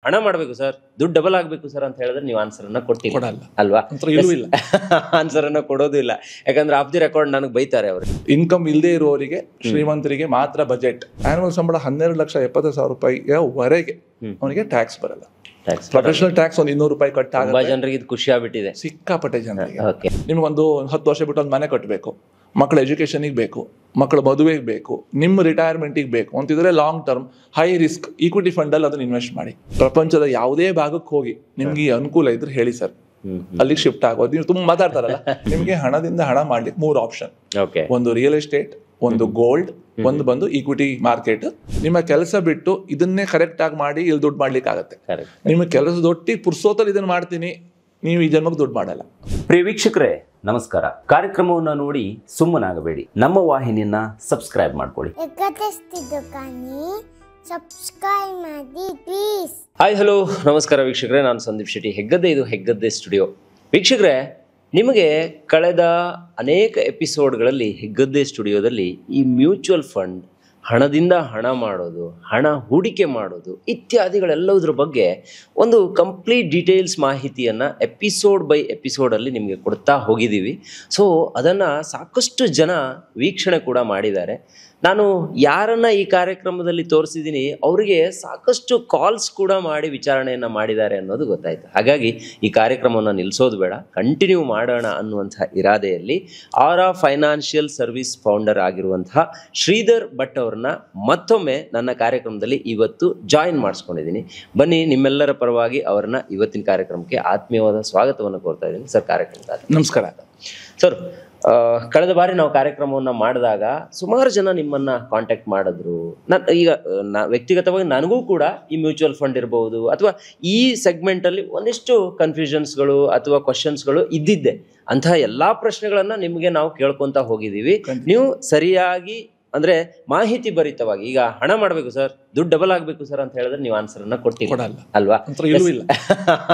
ಹಣ ಮಾಡಬೇಕು ಸರ್, ದುಡ್ಡು ಡಬಲ್ ಆಗಬೇಕು ಸರ್ ಅಂತ ಹೇಳಿದ್ರೆ ನೀವು ಆನ್ಸರ್ ಅನ್ನ ಕೊಡ್ತೀವಿ ಅಲ್ವಾ? ಆನ್ಸರ್ ಅನ್ನ ಕೊಡೋದು ಇಲ್ಲ, ಯಾಕಂದ್ರೆ ಆಫ್ ದಿ ರೆಕಾರ್ಡ್ ನನಗೆ ಬೈತಾರೆ ಅವರು. ಇನ್ಕಮ್ ಇಲ್ಲದೆ ಇರುವವರಿಗೆ, ಶ್ರೀಮಂತರಿಗೆ ಮಾತ್ರ ಬಜೆಟ್. ಆನ್ಯುವಲ್ ಸಂಬಳ 12,70,000 ರೂಪಾಯಿವರೆಗೆ ಅವನಿಗೆ ಟ್ಯಾಕ್ಸ್ ಬರಲ್ಲ. ಪ್ರೊಫೆಷನಲ್ ಟ್ಯಾಕ್ಸ್ ಒಂದು 200 ರೂಪಾಯಿ ಕಟ್ ಆಗುತ್ತೆ. ಜನರಿಗೆ ಇದು ಖುಷಿ ಆಗ್ಬಿಟ್ಟಿದೆ, ಸಿಕ್ಕಾಪಟ್ಟೆ ಜನರಿಗೆ. ನಿಮ್ಗೊಂದು 10 ವರ್ಷ ಬಿಟ್ಟು ಒಂದು ಮನೆ ಕಟ್ಟಬೇಕು, ಮಕ್ಕಳ ಎಜುಕೇಶನ್ಗೆ ಬೇಕು, ಮಕ್ಕಳ ಮದುವೆಗೆ ಬೇಕು, ನಿಮ್ಮ ರಿಟೈರ್ಮೆಂಟಿಗೆ ಬೇಕು ಅಂತಿದ್ರೆ long term high risk equity fund ಅಲ್ಲಿ ಅದನ್ನ ಇನ್ವೆಸ್ಟ್ ಮಾಡಿ. ಪ್ರಪಂಚದ ಯಾವುದೇ ಭಾಗಕ್ಕೆ ಹೋಗಿ ನಿಮ್ಗೆ ಈ ಅನುಕೂಲ ಇದ್ರೆ ಹೇಳಿ ಸರ್, ಅಲ್ಲಿಗೆ ಶಿಫ್ಟ್ ಆಗೋದು. ನೀವು ತುಂಬಾ ಮಾತಾಡ್ತಾರಲ್ಲ, ನಿಮ್ಗೆ ಹಣದಿಂದ ಹಣ ಮಾಡ್ಲಿಕ್ಕೆ 3 ಆಪ್ಷನ್. ಒಂದು ರಿಯಲ್ ಎಸ್ಟೇಟ್, ಒಂದು ಗೋಲ್ಡ್, ಒಂದು ಬಂದು ಈಕ್ವಿಟಿ ಮಾರ್ಕೆಟ್. ನಿಮ್ಮ ಕೆಲಸ ಬಿಟ್ಟು ಇದನ್ನೇ ಕರೆಕ್ಟ್ ಆಗಿ ಮಾಡಿ ಇಲ್ಲಿ ದುಡ್ಡು ಮಾಡ್ಲಿಕ್ಕೆ ಆಗತ್ತೆ. ನಿಮ್ಮ ಕೆಲಸದೊಟ್ಟಿ ಪುರ್ಸೋತಲ್ಲಿ ಇದನ್ನ ಮಾಡ್ತೀನಿ, ನೀವು ಈ ಜನ್ಮಕ್ಕೆ ದುಡ್ಡು ಮಾಡಲ್ಲ. ಪ್ರಿಯ ವೀಕ್ಷಕರೇ ನಮಸ್ಕಾರ. ಕಾರ್ಯಕ್ರಮವನ್ನು ನೋಡಿ ಸುಮ್ಮನಾಗಬೇಡಿ, ನಮ್ಮ ವಾಹಿನಿಯನ್ನ ಸಬ್ಸ್ಕ್ರೈಬ್ ಮಾಡ್ಕೊಳ್ಳಿ. ಹಾಯ್ ಹಲೋ ನಮಸ್ಕಾರ ವೀಕ್ಷಕರೇ, ನಾನು ಸಂದೀಪ್ ಶೆಟ್ಟಿ, ಹೆಗ್ಗದ್ದೆ. ಇದು ಹೆಗ್ಗದ್ದೆ ಸ್ಟುಡಿಯೋ. ವೀಕ್ಷಕರೇ, ನಿಮಗೆ ಕಳೆದ ಅನೇಕ ಎಪಿಸೋಡ್ಗಳಲ್ಲಿ ಹೆಗ್ಗದ್ದೆ ಸ್ಟುಡಿಯೋದಲ್ಲಿ ಈ ಮ್ಯೂಚುವಲ್ ಫಂಡ್, ಹಣದಿಂದ ಹಣ ಮಾಡೋದು, ಹಣ ಹೂಡಿಕೆ ಮಾಡೋದು ಇತ್ಯಾದಿಗಳೆಲ್ಲದರ ಬಗ್ಗೆ ಒಂದು ಕಂಪ್ಲೀಟ್ ಡೀಟೇಲ್ಸ್ ಮಾಹಿತಿಯನ್ನು ಎಪಿಸೋಡ್ ಬೈ ಎಪಿಸೋಡಲ್ಲಿ ನಿಮಗೆ ಕೊಡ್ತಾ ಹೋಗಿದ್ದೀವಿ. ಸೊ ಅದನ್ನು ಸಾಕಷ್ಟು ಜನ ವೀಕ್ಷಣೆ ಕೂಡ ಮಾಡಿದ್ದಾರೆ. ನಾನು ಯಾರನ್ನ ಈ ಕಾರ್ಯಕ್ರಮದಲ್ಲಿ ತೋರಿಸಿದ್ದೀನಿ ಅವರಿಗೆ ಸಾಕಷ್ಟು ಕಾಲ್ಸ್ ಕೂಡ ಮಾಡಿ ವಿಚಾರಣೆಯನ್ನು ಮಾಡಿದ್ದಾರೆ ಅನ್ನೋದು ಗೊತ್ತಾಯಿತು. ಹಾಗಾಗಿ ಈ ಕಾರ್ಯಕ್ರಮವನ್ನು ನಿಲ್ಲಿಸೋದು ಬೇಡ, ಕಂಟಿನ್ಯೂ ಮಾಡೋಣ ಅನ್ನುವಂಥ ಇರಾದೆಯಲ್ಲಿ ಆರಾ ಫೈನಾನ್ಷಿಯಲ್ ಸರ್ವಿಸ್ ಫೌಂಡರ್ ಆಗಿರುವಂತಹ ಶ್ರೀಧರ್ ಭಟ್ ಅವ್ರನ್ನ ಮತ್ತೊಮ್ಮೆ ನನ್ನ ಕಾರ್ಯಕ್ರಮದಲ್ಲಿ ಇವತ್ತು ಜಾಯಿನ್ ಮಾಡಿಸ್ಕೊಂಡಿದ್ದೀನಿ. ಬನ್ನಿ, ನಿಮ್ಮೆಲ್ಲರ ಪರವಾಗಿ ಅವರನ್ನ ಇವತ್ತಿನ ಕಾರ್ಯಕ್ರಮಕ್ಕೆ ಆತ್ಮೀಯವಾದ ಸ್ವಾಗತವನ್ನು ಕೋರ್ತಾ ಇದ್ದೀನಿ. ಸರ್, ಕಾರ್ಯಕ್ರಮ ನಮಸ್ಕಾರ. ಸರ್, ಕಳೆದ ಬಾರಿ ನಾವು ಕಾರ್ಯಕ್ರಮವನ್ನು ಮಾಡಿದಾಗ ಸುಮಾರು ಜನ ನಿಮ್ಮನ್ನ ಕಾಂಟ್ಯಾಕ್ಟ್ ಮಾಡಿದ್ರು. ಈಗ ವ್ಯಕ್ತಿಗತವಾಗಿ ನನಗೂ ಕೂಡ ಈ ಮ್ಯೂಚುವಲ್ ಫಂಡ್ ಇರಬಹುದು ಅಥವಾ ಈ ಸೆಗ್ಮೆಂಟಲ್ಲಿ ಒಂದಿಷ್ಟು ಕನ್ಫ್ಯೂಷನ್ಸ್ಗಳು ಅಥವಾ ಕ್ವಶನ್ಸ್ಗಳು ಇದ್ದಿದ್ದೆ. ಅಂತಹ ಎಲ್ಲಾ ಪ್ರಶ್ನೆಗಳನ್ನ ನಿಮಗೆ ನಾವು ಕೇಳ್ಕೊಂತ ಹೋಗಿದ್ದೀವಿ. ನೀವು ಸರಿಯಾಗಿ ಅಂದ್ರೆ ಮಾಹಿತಿ ಭರಿತವಾಗಿ, ಈಗ ಹಣ ಮಾಡಬೇಕು ಸರ್, ದುಡ್ಡು ಡಬಲ್ ಆಗಬೇಕು ಸರ್ ಅಂತ ಹೇಳಿದ್ರೆ ನೀವು ಆನ್ಸರ್ ಅನ್ನ ಕೊಡ್ತೀವಿ ಅಲ್ವಾ?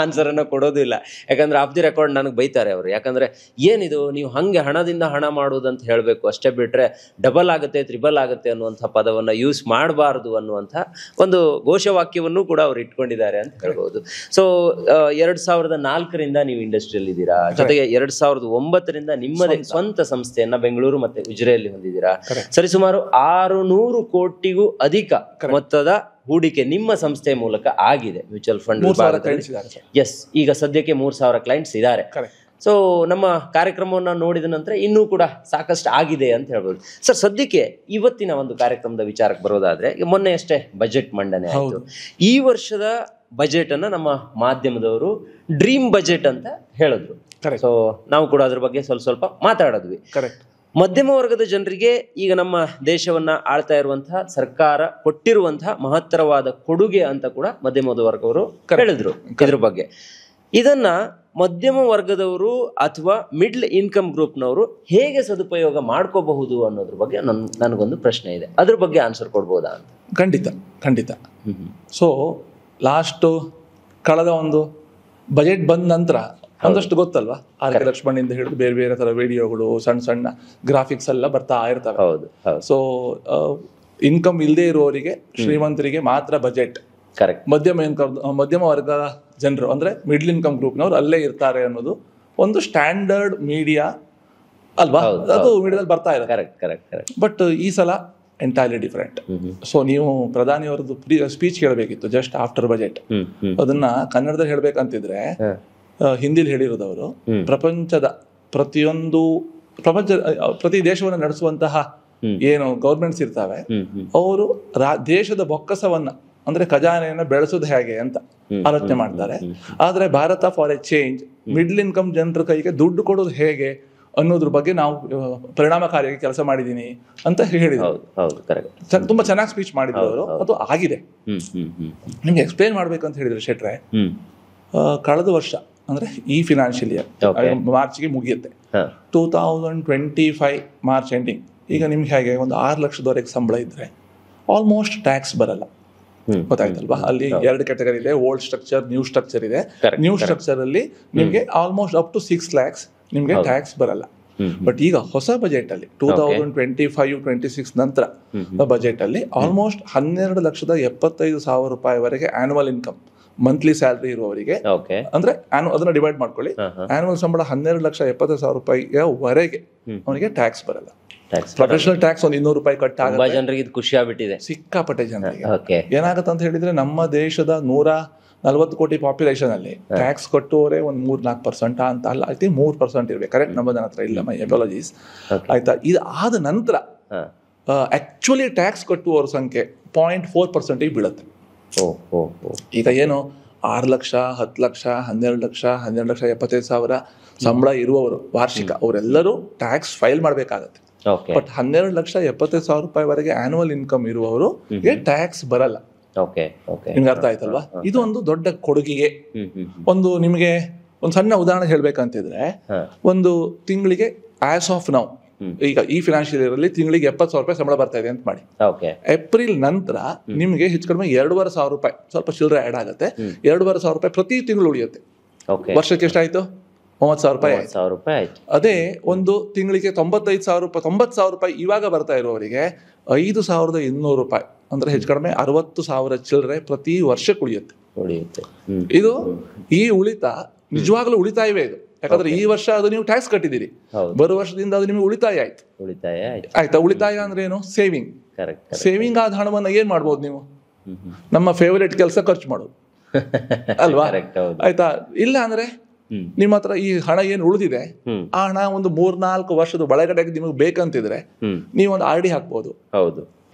ಆನ್ಸರ್ ಅನ್ನ ಕೊಡೋದು ಇಲ್ಲ, ಯಾಕಂದ್ರೆ ಆಫ್ ದಿ ರೆಕಾರ್ಡ್ ನನಗೆ ಬೈತಾರೆ ಅವರು. ಯಾಕಂದ್ರೆ ಏನಿದು ನೀವು ಹಂಗೆ ಹಣದಿಂದ ಹಣ ಮಾಡೋದು ಅಂತ ಹೇಳಬೇಕು ಅಷ್ಟೇ, ಬಿಟ್ರೆ ಡಬಲ್ ಆಗುತ್ತೆ, ತ್ರಿಬಲ್ ಆಗುತ್ತೆ ಅನ್ನುವಂಥ ಪದವನ್ನ ಯೂಸ್ ಮಾಡಬಾರ್ದು ಅನ್ನುವಂಥ ಒಂದು ಘೋಷವಾಕ್ಯವನ್ನು ಕೂಡ ಅವ್ರು ಇಟ್ಕೊಂಡಿದ್ದಾರೆ ಅಂತ ಹೇಳ್ಬಹುದು. ಸೊ 2004ರಿಂದ ನೀವು ಇಂಡಸ್ಟ್ರಿಯಲ್ಲಿ ಇದ್ದೀರಾ, ಜೊತೆಗೆ 2009ರಿಂದ ನಿಮ್ಮದೇ ಸ್ವಂತ ಸಂಸ್ಥೆಯನ್ನ ಬೆಂಗಳೂರು ಮತ್ತೆ ಉಜಿರೆಯಲ್ಲಿ ಹೊಂದಿದ್ದೀರಾ. ಸರಿಸುಮಾರು 600 ಕೋಟಿಗೂ ಅಧಿಕ ಮೊತ್ತದ ಹೂಡಿಕೆ ನಿಮ್ಮ ಸಂಸ್ಥೆ ಮೂಲಕ ಆಗಿದೆ ಮ್ಯೂಚುವಲ್ ಫಂಡ್. ಎಸ್, ಈಗ ಸದ್ಯಕ್ಕೆ 3000 ಕ್ಲೈಂಟ್ಸ್ ಇದ್ದಾರೆ. ಸೊ ನಮ್ಮ ಕಾರ್ಯಕ್ರಮವನ್ನು ನೋಡಿದ ನಂತರ ಇನ್ನೂ ಕೂಡ ಸಾಕಷ್ಟು ಆಗಿದೆ ಅಂತ ಹೇಳ್ಬೋದು. ಸರ್, ಸದ್ಯಕ್ಕೆ ಇವತ್ತಿನ ಒಂದು ಕಾರ್ಯಕ್ರಮದ ವಿಚಾರಕ್ಕೆ ಬರೋದಾದ್ರೆ, ಮೊನ್ನೆ ಅಷ್ಟೇ ಬಜೆಟ್ ಮಂಡನೆ ಆಯಿತು. ಈ ವರ್ಷದ ಬಜೆಟ್ ಅನ್ನ ನಮ್ಮ ಮಾಧ್ಯಮದವರು ಡ್ರೀಮ್ ಬಜೆಟ್ ಅಂತ ಹೇಳಿದ್ರು. ಸೊ ನಾವು ಕೂಡ ಅದ್ರ ಬಗ್ಗೆ ಸ್ವಲ್ಪ ಮಾತಾಡಿದ್ವಿ. ಮಧ್ಯಮ ವರ್ಗದ ಜನರಿಗೆ ಈಗ ನಮ್ಮ ದೇಶವನ್ನ ಆಳ್ತಾ ಇರುವಂತಹ ಸರ್ಕಾರ ಕೊಟ್ಟಿರುವಂತಹ ಮಹತ್ತರವಾದ ಕೊಡುಗೆ ಅಂತ ಕೂಡ ಮಧ್ಯಮ ವರ್ಗದವರು ಹೇಳಿದ್ರು. ಇದ್ರ ಬಗ್ಗೆ ಇದನ್ನ ಮಧ್ಯಮ ವರ್ಗದವರು ಅಥವಾ ಮಿಡ್ಲ್ ಇನ್ಕಮ್ ಗ್ರೂಪ್ನವರು ಹೇಗೆ ಸದುಪಯೋಗ ಮಾಡ್ಕೋಬಹುದು ಅನ್ನೋದ್ರ ಬಗ್ಗೆ ನನಗೊಂದು ಪ್ರಶ್ನೆ ಇದೆ. ಅದ್ರ ಬಗ್ಗೆ ಆನ್ಸರ್ ಕೊಡ್ಬೋದಾ ಅಂತ? ಖಂಡಿತ. ಸೊ ಲಾಸ್ಟ್ ಕಳೆದ ಒಂದು ಬಜೆಟ್ ಬಂದ ನಂತರ ಒಂದಷ್ಟು ಗೊತ್ತಲ್ವಾ, ಆರ್ ಕೆ ಲಕ್ಷ್ಮಣಿಂದ ಹಿಡಿದು ಬೇರೆ ಬೇರೆ ತರ ವಿಡಿಯೋಗಳು, ಸಣ್ಣ ಗ್ರಾಫಿಕ್ಸ್ ಎಲ್ಲ ಬರ್ತಾ ಇರ್ತವೆ. ಸೊ ಇನ್ಕಮ್ ಇಲ್ಲದೆ ಇರುವವರಿಗೆ, ಶ್ರೀಮಂತರಿಗೆ ಮಾತ್ರ ಬಜೆಟ್. ಮಧ್ಯಮ ವರ್ಗ ಜನರು ಅಂದ್ರೆ ಮಿಡ್ಲ್ ಇನ್ಕಮ್ ಗ್ರೂಪ್ನವ್ರು ಅಲ್ಲೇ ಇರ್ತಾರೆ ಅನ್ನೋದು ಒಂದು ಸ್ಟ್ಯಾಂಡರ್ಡ್ ಮೀಡಿಯಾ ಅಲ್ವಾ, ಅದು ಮೀಡಿಯಾದಲ್ಲಿ ಬರ್ತಾ ಇದೆ. ಬಟ್ ಈ ಸಲ ಎಂಟೈರ್ಲಿ ಡಿಫರೆಂಟ್. ಸೊ ನೀವು ಪ್ರಧಾನಿಯವರದ್ದು ಸ್ಪೀಚ್ ಕೇಳಬೇಕಿತ್ತು ಜಸ್ಟ್ ಆಫ್ಟರ್ ಬಜೆಟ್. ಅದನ್ನ ಕನ್ನಡದಲ್ಲಿ ಹೇಳ್ಬೇಕಂತಿದ್ರೆ ಹಿಂದಿಲಿ ಹೇಳಿರೋದವರು, ಪ್ರತಿ ದೇಶವನ್ನು ನಡೆಸುವಂತಹ ಏನು ಗೌರ್ಮೆಂಟ್ಸ್ ಇರ್ತಾವೆ ಅವರು ದೇಶದ ಬೊಕ್ಕಸವನ್ನ ಅಂದ್ರೆ ಖಜಾನೆಯನ್ನ ಬೆಳೆಸೋದು ಹೇಗೆ ಅಂತ ಆಲೋಚನೆ ಮಾಡ್ತಾರೆ. ಆದ್ರೆ Bharat for A change middle income ಜನರ ಕೈಗೆ ದುಡ್ಡು ಕೊಡೋದು ಹೇಗೆ ಅನ್ನೋದ್ರ ಬಗ್ಗೆ ನಾವು ಪರಿಣಾಮಕಾರಿಯಾಗಿ ಕೆಲಸ ಮಾಡಿದೀನಿ ಅಂತ ಹೇಳಿದ್ರು. ತುಂಬಾ ಚೆನ್ನಾಗಿ ಸ್ಪೀಚ್ ಮಾಡಿದ್ರು ಅವರು. ಅದು ಆಗಿದೆ. ನಿಮ್ಗೆ ಎಕ್ಸ್ಪ್ಲೇನ್ ಮಾಡ್ಬೇಕಂತ ಹೇಳಿದ್ರು ಶೆಟ್ರೆ, ಕಳೆದ ವರ್ಷ ಅಂದ್ರೆ ಈ ಫಿನಾನ್ಷಿಯಲ್ ಇಯರ್ ಮಾರ್ಚ್ಗೆ ಮುಗಿಯುತ್ತೆ, 2025 ಮಾರ್ಚ್ ಎಂಡಿಂಗ್. ಈಗ ನಿಮ್ಗೆ ಹೇಗೆ ಒಂದು 6 ಲಕ್ಷದವರೆಗೆ ಸಂಬಳ ಇದ್ರೆ ಆಲ್ಮೋಸ್ಟ್ ಟ್ಯಾಕ್ಸ್ ಬರಲ್ಲ, ಗೊತ್ತಾಯ್ತಲ್ವಾ? ಅಲ್ಲಿ 2 ಕ್ಯಾಟಗರಿ ಇದೆ, ಓಲ್ಡ್ ಸ್ಟ್ರಕ್ಚರ್, ನ್ಯೂ ಸ್ಟ್ರಕ್ಚರ್ ಇದೆ. ನ್ಯೂ ಸ್ಟ್ರಕ್ಚರ್ ಅಲ್ಲಿ ನಿಮ್ಗೆ ಆಲ್ಮೋಸ್ಟ್ ಅಪ್ ಟು 6 lakhs ನಿಮ್ಗೆ ಟ್ಯಾಕ್ಸ್ ಬರಲ್ಲ. ಬಟ್ ಈಗ ಹೊಸ ಬಜೆಟ್ ಅಲ್ಲಿ 2025-26 ನಂತರ ಬಜೆಟ್ ಅಲ್ಲಿ ಆಲ್ಮೋಸ್ಟ್ 12,75,000 ರೂಪಾಯಿವರೆಗೆ ಆನ್ಯುವಲ್ ಇನ್ಕಮ್ ಮಂತ್ಲಿ ಸ್ಯಾಲರಿ ಇರುವವರಿಗೆ ಓಕೆ ಅಂದ್ರೆ ಅದನ್ನ ಡಿವೈಡ್ ಮಾಡ್ಕೊಳ್ಳಿ. ಆನ್ಯುವಲ್ ಸಂಬಳ 12,70,000 ವರೆಗೆ ಅವನಿಗೆ ಟ್ಯಾಕ್ಸ್ ಬರಲ್ಲ. ಪ್ರೊಫೆಷನಲ್ ಟ್ಯಾಕ್ಸ್ ಒಂದು 200 ರೂಪಾಯಿ ಕಟ್ ತುಂಬಾ ಜನರಿಗೆ ಇದು ಖುಷಿ ಆಗ್ಬಿಟ್ಟಿದೆ, ಸಿಕ್ಕಾಪಟ್ಟೆ ಜನರಿಗೆ. ಓಕೆ ಏನಾಗುತ್ತೆ ಅಂತ ಹೇಳಿದ್ರೆ ನಮ್ಮ ದೇಶದ 140 ಕೋಟಿ ಪಾಪ್ಯುಲೇಷನ್ ಅಲ್ಲಿ ಟ್ಯಾಕ್ಸ್ ಕಟ್ಟುವವರೇ ಒಂದು 3-4% ಅಂತ ಅಲ್ಲ, ಐ ಥಿಂಕ್ 3% ಇರ್ಬೇಕು. ಕರೆಕ್ಟ್ ನಂಬರ್ ನನ್ನ ಹತ್ರ ಇಲ್ಲ, ಮೈ ಅಪಾಲಜೀಸ್. ಆಯ್ತಾ, ಇದು ಆದ ನಂತರ ಆಕ್ಚುಲಿ ಟ್ಯಾಕ್ಸ್ ಕಟ್ಟುವವರ ಸಂಖ್ಯೆ 0.4% ಬೀಳುತ್ತೆ. ಈಗ ಏನು 6 ಲಕ್ಷ 10 ಲಕ್ಷ 12 ಲಕ್ಷ 12,75,000 ಸಂಬಳ ಇರುವವರು ವಾರ್ಷಿಕ ಅವರೆಲ್ಲರೂ ಟ್ಯಾಕ್ಸ್ ಫೈಲ್ ಮಾಡಬೇಕಾಗತ್ತೆ. ಬಟ್ 12,70,000 ರೂಪಾಯಿವರೆಗೆ ಆನ್ಯುವಲ್ ಇನ್ಕಮ್ ಇರುವವರು ಟ್ಯಾಕ್ಸ್ ಬರಲ್ಲ. ನಿಮ್ಗೆ ಅರ್ಥ ಆಯ್ತಲ್ವಾ? ಇದು ಒಂದು ದೊಡ್ಡ ಕೊಡುಗೆಗೆ. ಒಂದು ನಿಮಗೆ ಒಂದು ಸಣ್ಣ ಉದಾಹರಣೆ ಹೇಳ್ಬೇಕಂತಿದ್ರೆ, ಒಂದು ತಿಂಗಳಿಗೆ ಆಸ್ ಆಫ್ ನೌ ಈಗ ಈ ಫಿನಾನ್ಷಿಯಲ್ ಇಯರ್ ಅಲ್ಲಿ ತಿಂಗಳಿಗೆ 70,000 ರೂಪಾಯಿ ಸಂಬಳ ಬರ್ತಾ ಇದೆ ಅಂತ ಮಾಡಿ. ಏಪ್ರಿಲ್ ನಂತರ ನಿಮ್ಗೆ ಹೆಚ್ಚು ಕಡಿಮೆ 2,500 ರೂಪಾಯಿ ಸ್ವಲ್ಪ ಚಿಲ್ಲರೆ ಆಡ್ ಆಗುತ್ತೆ. 2,500 ರೂಪಾಯಿ ಪ್ರತಿ ತಿಂಗಳು ಉಳಿಯುತ್ತೆ. ವರ್ಷಕ್ಕೆ ಎಷ್ಟಾಯ್ತು? 30,000 ರೂಪಾಯಿ ಆಯ್ತು. ಅದೇ ಒಂದು ತಿಂಗಳಿಗೆ 90,000 ರೂಪಾಯಿ ಇವಾಗ ಬರ್ತಾ ಇರುವವರಿಗೆ 5,200 ರೂಪಾಯಿ ಅಂದ್ರೆ ಹೆಚ್ಚು ಕಡಿಮೆ 60,000 ಚಿಲ್ಲರೆ ಪ್ರತಿ ವರ್ಷಕ್ಕೆ ಉಳಿಯುತ್ತೆ. ಇದು ಈ ಉಳಿತ ನಿಜವಾಗ್ಲೂ ಉಳಿತಾಯವೇ ಇದು. ಯಾಕಂದ್ರೆ ಈ ವರ್ಷ ಅದು ನೀವು ಟ್ಯಾಕ್ಸ್ ಕಟ್ಟಿದ್ದೀರಿ, ಬರುವ ವರ್ಷದಿಂದ ಅದು ನಿಮಗೆ ಉಳಿತಾಯ ಆಯ್ತು. ಆಯ್ತಾ? ಉಳಿತಾಯ ಅಂದ್ರೆ ಏನು? ಸೇವಿಂಗ್. ಸೇವಿಂಗ್ ಆದ ಹಣವನ್ನ ಏನ್ ಮಾಡ್ಬೋದು ನೀವು? ನಮ್ಮ ಫೇವರೇಟ್ ಕೆಲಸ ಖರ್ಚು ಮಾಡೋದು ಅಲ್ವಾ? ಆಯ್ತಾ? ಇಲ್ಲ ಅಂದ್ರೆ ನಿಮ್ಮ ಹತ್ರ ಈ ಹಣ ಏನು ಉಳಿದಿದೆ ಆ ಹಣ ಒಂದು 3-4 ವರ್ಷದ ಒಳಗಡೆ ನಿಮಗೆ ಬೇಕಂತಿದ್ರೆ ನೀವು ಒಂದು RD ಹಾಕ್ಬೋದು,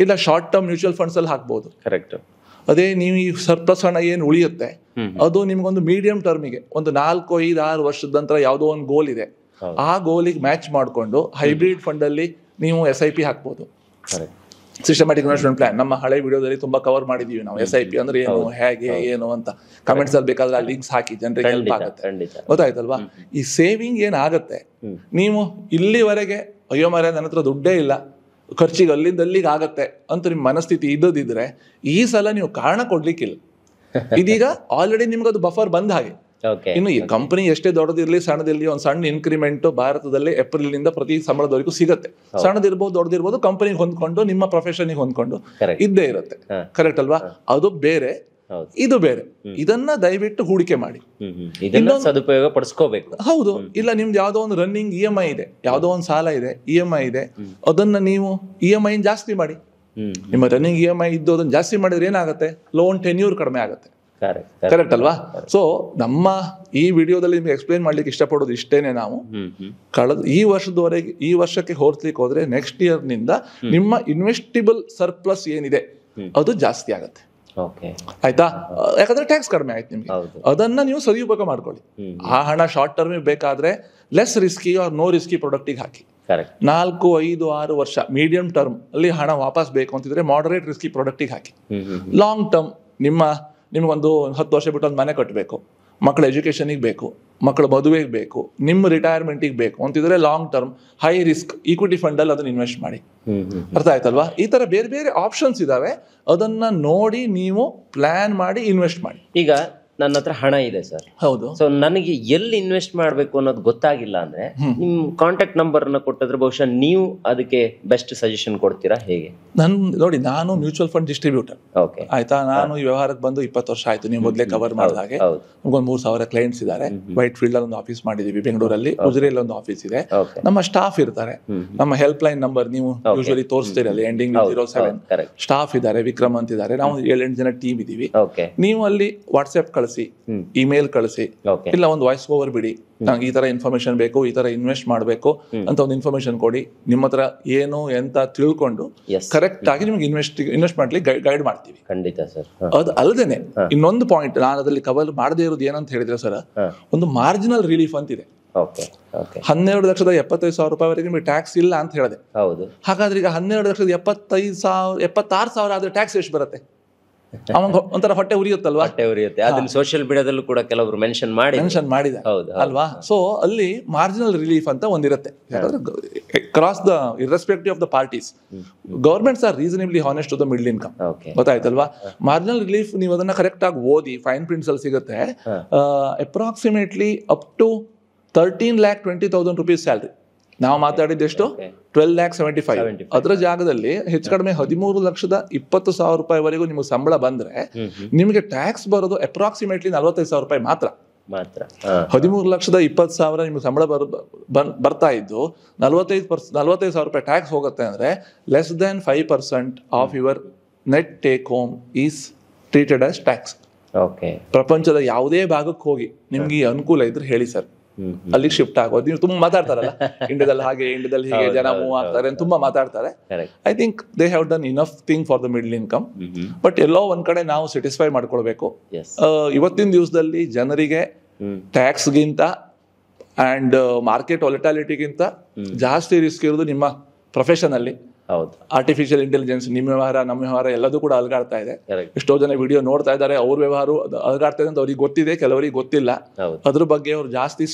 ಇಲ್ಲ ಶಾರ್ಟ್ ಟರ್ಮ್ ಮ್ಯೂಚುವಲ್ ಫಂಡ್ಸ್ ಅಲ್ಲಿ ಹಾಕ್ಬೋದು. ಅದೇ ನೀವು ಈ ಸರ್ಪ್ಲಸ್ ಹಣ ಏನು ಉಳಿಯುತ್ತೆ ಅದು ನಿಮ್ಗೊಂದು ಮೀಡಿಯಂ ಟರ್ಮಿಗೆ ಒಂದು 4-5-6 ವರ್ಷದ ನಂತರ ಯಾವುದೋ ಒಂದು ಗೋಲ್ ಇದೆ, ಆ ಗೋಲಿಗೆ ಮ್ಯಾಚ್ ಮಾಡಿಕೊಂಡು ಹೈಬ್ರಿಡ್ ಫಂಡ್ ಅಲ್ಲಿ ನೀವು SIP ಹಾಕ್ಬೋದು. ಸಿಸ್ಟಮ್ಯಾಟಿಕ್ ಇನ್ವೆಸ್ಟ್ಮೆಂಟ್ ಪ್ಲಾನ್ ನಮ್ಮ ಹಳೆ ವಿಡಿಯೋದಲ್ಲಿ ತುಂಬಾ ಕವರ್ ಮಾಡಿದೀವಿ ನಾವು. SIP ಅಂದ್ರೆ ಏನು, ಹೇಗೆ, ಏನು ಅಂತ ಕಮೆಂಟ್ಸ್ ಅಲ್ಲಿ ಬೇಕಾದ್ರೆ ಆ ಲಿಂಕ್ಸ್ ಹಾಕಿ ಜನರಿಗೆ ಹೆಲ್ಪ್ ಆಗುತ್ತೆ. ಗೊತ್ತಾಯ್ತಲ್ವಾ? ಈ ಸೇವಿಂಗ್ ಏನಾಗುತ್ತೆ, ನೀವು ಇಲ್ಲಿವರೆಗೆ ಅಯ್ಯೋ ಮಾರ್ರೆ ನನ್ನ ಹತ್ರ ದುಡ್ಡೇ ಇಲ್ಲ, ಖರ್ಚಿಗೆ ಅಲ್ಲಿಂದ ಅಲ್ಲಿಗೆ ಆಗತ್ತೆ ಅಂತ ನಿಮ್ಮ ಮನಸ್ಥಿತಿ ಇದ್ದದಿದ್ರೆ ಈ ಸಲ ನೀವು ಕಾರಣ ಕೊಡ್ಲಿಕ್ಕಿಲ್ಲ. ಇದೀಗ ಆಲ್ರೆಡಿ ನಿಮ್ಗೆ ಅದು ಬಫರ್ ಬಂದ ಹಾಗೆ. ಇನ್ನು ಈ ಕಂಪನಿ ಎಷ್ಟೇ ದೊಡ್ಡದಿರ್ಲಿ ಸಣ್ಣದಿರ್ಲಿ ಒಂದು ಸಣ್ಣ ಇನ್ಕ್ರಿಮೆಂಟ್ ಭಾರತದಲ್ಲಿ ಏಪ್ರಿಲ್ ನಿಂದ ಪ್ರತಿ ಸಂಬಳದವರೆಗೂ ಸಿಗುತ್ತೆ. ಸಣ್ಣದಿರ್ಬೋದು ದೊಡ್ಡದಿರ್ಬೋದು, ಕಂಪನಿಗೆ ಹೊಂದ್ಕೊಂಡು ನಿಮ್ಮ ಪ್ರೊಫೆಷನ್ಗೆ ಹೊಂದ್ಕೊಂಡು ಇದ್ದೇ ಇರುತ್ತೆ. ಕರೆಕ್ಟ್ ಅಲ್ವಾ? ಅದು ಬೇರೆ, ಇದು ಬೇರೆ. ಇದನ್ನ ದಯವಿಟ್ಟು ಹೂಡಿಕೆ ಮಾಡಿ, ಸದುಪಯೋಗ ಪಡಿಸ್ಕೋಬೇಕು. ಹೌದು. ಇಲ್ಲ ನಿಮ್ದು ಯಾವ್ದೋ ಒಂದು ರನ್ನಿಂಗ್ EMI ಇದೆ, ಯಾವ್ದೋ ಒಂದು ಸಾಲ ಇದೆ, EMI ಇದೆ, ಅದನ್ನ ನೀವು EMI ಜಾಸ್ತಿ ಮಾಡಿ. ನಿಮ್ಮ ರನ್ನಿಂಗ್ EMI ಇದ್ದು ಅದನ್ನ ಜಾಸ್ತಿ ಮಾಡಿದ್ರೆ ಏನಾಗುತ್ತೆ? ಲೋನ್ ಟೆನ್ಯೂರ್ ಕಡಿಮೆ ಆಗುತ್ತೆ. ಕರೆಕ್ಟ್ ಅಲ್ವಾ? ಸೊ ನಮ್ಮ ಈ ವಿಡಿಯೋದಲ್ಲಿ ನಿಮ್ಗೆ ಎಕ್ಸ್ಪ್ಲೈನ್ ಮಾಡ್ಲಿಕ್ಕೆ ಇಷ್ಟಪಡೋದು ಇಷ್ಟೇನೆ. ನಾವು ಕಳೆದ ಈ ವರ್ಷಕ್ಕೆ ಹೋಲಿಸ್ಲಿಕ್ಕೆ ಹೋದ್ರೆ ನೆಕ್ಸ್ಟ್ ಇಯರ್ ನಿಂದ ನಿಮ್ಮ ಇನ್ವೆಸ್ಟಿಬಲ್ ಸರ್ಪ್ಲಸ್ ಏನಿದೆ ಅದು ಜಾಸ್ತಿ ಆಗುತ್ತೆ. ಆಯ್ತಾ? ಯಾಕಂದ್ರೆ ಟ್ಯಾಕ್ಸ್ ಕಡಿಮೆ ಆಯ್ತು ನಿಮ್ಗೆ. ಅದನ್ನ ನೀವು ಸದುಪಯೋಗ ಮಾಡ್ಕೊಳ್ಳಿ. ಆ ಹಣ ಶಾರ್ಟ್ ಟರ್ಮ್ ಬೇಕಾದ್ರೆ less risky or no risky ಪ್ರಾಡಕ್ಟಿಗೆ ಹಾಕಿ. 4, 5, 6 ವರ್ಷ ಮೀಡಿಯಂ ಟರ್ಮ್ ಅಲ್ಲಿ ಹಣ ವಾಪಸ್ ಬೇಕು ಅಂತಿದ್ರೆ ಮಾಡರೇಟ್ ರಿಸ್ಕಿ ಪ್ರಾಡಕ್ಟಿಗೆ ಹಾಕಿ. ಲಾಂಗ್ ಟರ್ಮ್ ನಿಮ್ಗೊಂದು 10 ವರ್ಷ ಬಿಟ್ಟು ಒಂದು ಮನೆ ಕಟ್ಟಬೇಕು, ಮಕ್ಕಳ ಎಜುಕೇಶನಿಗೆ ಬೇಕು, ಮಕ್ಕಳ ಮದುವೆಗೆ ಬೇಕು, ನಿಮ್ಮ ರಿಟೈರ್ಮೆಂಟಿಗೆ ಬೇಕು ಅಂತಿದ್ರೆ long term high risk equity fund ಅಲ್ಲಿ ಅದನ್ನ ಇನ್ವೆಸ್ಟ್ ಮಾಡಿ. ಅರ್ಥ ಆಯ್ತಲ್ವಾ? ಈ ತರ ಬೇರೆ ಬೇರೆ ಆಪ್ಷನ್ಸ್ ಇದಾವೆ, ಅದನ್ನ ನೋಡಿ ನೀವು ಪ್ಲಾನ್ ಮಾಡಿ ಇನ್ವೆಸ್ಟ್ ಮಾಡಿ. ಈಗ ನನ್ನ ಹತ್ರ ಹಣ ಇದೆ ಸರ್, ಹೌದು. ಸೊ ನನಗೆ ಎಲ್ಲಿ ಇನ್ವೆಸ್ಟ್ ಮಾಡಬೇಕು ಅನ್ನೋದು ಗೊತ್ತಾಗಿಲ್ಲ ಅಂದ್ರೆ ನಿಮ್ ಕಾಂಟ್ಯಾಕ್ಟ್ ನಂಬರ್ ನ ಕೊಟ್ಟಿದ್ರೆ ಬಹುಶಃ ನೀವು ಅದಕ್ಕೆ ಬೆಸ್ಟ್ ಸಜೆಷನ್ ಕೊಡ್ತೀರಾ? ಹೇಗೆ? ನೋಡಿ, ನಾನು ಮ್ಯೂಚುವಲ್ ಫಂಡ್ ಡಿಸ್ಟ್ರಿಬ್ಯೂಟರ್. ಆಯ್ತಾ? ನಾನು ಈ ವ್ಯವಹಾರಕ್ಕೆ ಬಂದು 20 ವರ್ಷ ಆಯ್ತು. ನೀವು ಮೊದಲೇ ಕವರ್ ಮಾಡಿದ ಹಾಗೆ ನಮ್ಗೊಂದು 3,000 ಕ್ಲೈಂಟ್ಸ್ ಇದ್ದಾರೆ. ವೈಟ್ ಫೀಲ್ಡ್ ಅಲ್ಲಿ ಒಂದು ಆಫೀಸ್ ಮಾಡಿದೀವಿ, ಬೆಂಗಳೂರಲ್ಲಿ ಉಜಿರೆಯಲ್ಲಿ ಒಂದು ಆಫೀಸ್ ಇದೆ. ನಮ್ಮ ಸ್ಟಾಫ್ ಇರ್ತಾರೆ. ನಮ್ಮ ಹೆಲ್ಪ್ ಲೈನ್ ನಂಬರ್ ನೀವು ಯೂಶುವಲಿ ತೋರಿಸ್ತೀರಲ್ಲ, ಎಂಡಿಂಗ್ 07 ಸ್ಟಾಫ್ ಇದ್ದಾರೆ, ವಿಕ್ರಮ್ ಅಂತ ಇದ್ದಾರೆ. ನಾವು 7-8 ಜನ ಟೀಮ್ ಇದೀವಿ. ನೀವು ಅಲ್ಲಿ ವಾಟ್ಸ್ಆಪ್ ಕಳಿಸಿ, ಇಮೇಲ್ ಕಳಿಸಿ, ಇಲ್ಲ ಒಂದು ವಾಯ್ಸ್ ಓವರ್ ಬಿಡಿ, ನಂಗೆ ಈ ತರ ಇನ್ಫಾರ್ಮೇಶನ್ ಬೇಕು, ಈ ತರ ಇನ್ವೆಸ್ಟ್ ಮಾಡಬೇಕು ಅಂತ ಒಂದು ಇನ್ಫಾರ್ಮೇಶನ್ ಕೊಡಿ. ನಿಮ್ಮ ಹತ್ರ ಏನು ಎಂತ ತಿಳ್ಕೊಂಡು ಕರೆಕ್ಟ್ ಆಗಿ ನಿಮ್ಗೆ ಇನ್ವೆಸ್ಟ್ ಮಾಡ್ಲಿಕ್ಕೆ ಗೈಡ್ ಮಾಡ್ತೀವಿ. ಖಂಡಿತ ಸರ್. ಅದು ಅಲ್ಲದೇನೆ ಇನ್ನೊಂದು ಪಾಯಿಂಟ್ ನಾನು ಅದರಲ್ಲಿ ಕವರ್ ಮಾಡದೇ ಇರೋದು ಏನಂತ ಹೇಳಿದ್ರೆ ಸರ್, ಒಂದು ಮಾರ್ಜಿನಲ್ ರಿಲೀಫ್ ಅಂತಿದೆ. 12,75,000 ರೂಪಾಯಿವರೆಗೆ ನಿಮಗೆ ಟ್ಯಾಕ್ಸ್ ಇಲ್ಲ ಅಂತ ಹೇಳಿದೆ. ಹಾಗಾದ್ರೆ ಈಗ 12,76,000 ಆದ್ರೆ ಟ್ಯಾಕ್ಸ್ ಎಷ್ಟು ಬರುತ್ತೆ? ಅವಾಗ ಒಂಥರ ಹೊಟ್ಟೆ ಉರಿಯುತ್ತಲ್ವಾ? ಹೊಟ್ಟೆ ಉರಿಯುತ್ತೆ. ಅದನ್ನ ಸೋಷಿಯಲ್ ಮೀಡಿಯಾದಲ್ಲೂ ಕೂಡ ಕೆಲವರು ಮೆನ್ಷನ್ ಮಾಡಿದ್ದಾರೆ ಅಲ್ವಾ? ಸೊ ಅಲ್ಲಿ ಮಾರ್ಜಿನಲ್ ರಿಲೀಫ್ ಅಂತ ಒಂದಿರುತ್ತೆ. ಯಾಕಂದ್ರೆ cross the irrespective of the parties governments are reasonably honest to the middle income. ಗೊತ್ತಾಯ್ತಲ್ವಾ? ಮಾರ್ಜಿನಲ್ ರಿಲೀಫ್ ನೀವು ಅದನ್ನ ಕರೆಕ್ಟ್ ಆಗಿ ಓದಿ ಫೈನ್ ಪ್ರಿಂಟ್ಸ್ ಅಲ್ಲಿ ಸಿಗುತ್ತೆ. Approximately up to 13,20,000 rupees salary ನಾವು ಮಾತಾಡಿದ್ದೆಷ್ಟು 12,75,000. ಅದರ ಜಾಗದಲ್ಲಿ ಹೆಚ್ಚು ಕಡಿಮೆ 13,20,000 ರೂಪಾಯಿವರೆಗೂ ನಿಮಗೆ ಸಂಬಳ ಬಂದ್ರೆ ನಿಮಗೆ ಟ್ಯಾಕ್ಸ್ ಬರೋದು ಅಪ್ರಾಕ್ಸಿಮೇಟ್ಲಿ 45,000 ರೂಪಾಯಿ ಮಾತ್ರ. 13,20,000 ನಿಮ್ಗೆ ಸಂಬಳ ಬರ್ತಾ ಇದ್ದು 45,000 ರೂಪಾಯಿ ಟ್ಯಾಕ್ಸ್ ಹೋಗುತ್ತೆ ಅಂದ್ರೆ less than 5% of your net take home is treated as tax. ಪ್ರಪಂಚದ ಯಾವುದೇ ಭಾಗಕ್ಕೆ ಹೋಗಿ ನಿಮ್ಗೆ ಈ ಅನುಕೂಲ ಇದ್ರೆ ಹೇಳಿ ಸರ್, ಅಲ್ಲಿಗೆ ಶಿಫ್ಟ್ ಆಗೋದು. ನೀವು ತುಂಬಾ ಮಾತಾಡ್ತಾರಲ್ಲ, ಇಂಡಿಯಾದಲ್ಲಿ ಹಾಗೆ, ಇಂಡಿಯಾದಲ್ಲಿ ಹೀಗೆ ಜನ ಮೂವ್ ಆಗ್ತಾರೆ ಅಂತ ತುಂಬಾ ಮಾತಾಡ್ತಾರೆ. I think they have done enough thing for the middle income. But ಎಲ್ಲೋ ಒಂದ್ ಕಡೆ ನಾವು ಸ್ಯಾಟಿಸ್ಫೈ ಮಾಡ್ಕೊಳ್ಬೇಕು. ಇವತ್ತಿನ ದಿವಸದಲ್ಲಿ ಜನರಿಗೆ ಟ್ಯಾಕ್ಸ್ಗಿಂತ ಅಂಡ್ ಮಾರ್ಕೆಟ್ ವಾಲಟಾಲಿಟಿಗಿಂತ ಜಾಸ್ತಿ ರಿಸ್ಕ್ ಇರೋದು ನಿಮ್ಮ ಪ್ರೊಫೆಷನ್ ಅಲ್ಲಿ. ಆರ್ಟಿಫಿಷಿಯಲ್ ಇಂಟೆಲಿಜೆನ್ಸ್, ನಿಮ್ಮ ವ್ಯವಹಾರ ನಮ್ಮ ವ್ಯವಹಾರ ಎಲ್ಲದೂ ಕೂಡ ಅಲ್ಗಾಡ್ತಾ ಇದೆ. ಎಷ್ಟೋ ಜನ ವಿಡಿಯೋ ನೋಡ್ತಾ ಇದ್ದಾರೆ, ಅವ್ರ ವ್ಯವಹಾರ ಅಲ್ಗಾಡ್ತಾ ಇದೆ ಅಂತ ಅವ್ರಿಗೆ ಗೊತ್ತಿದೆ, ಕೆಲವರಿಗೆ ಗೊತ್ತಿಲ್ಲ. ಅದ್ರ ಬಗ್ಗೆ ಅವ್ರು ಜಾಸ್ತಿ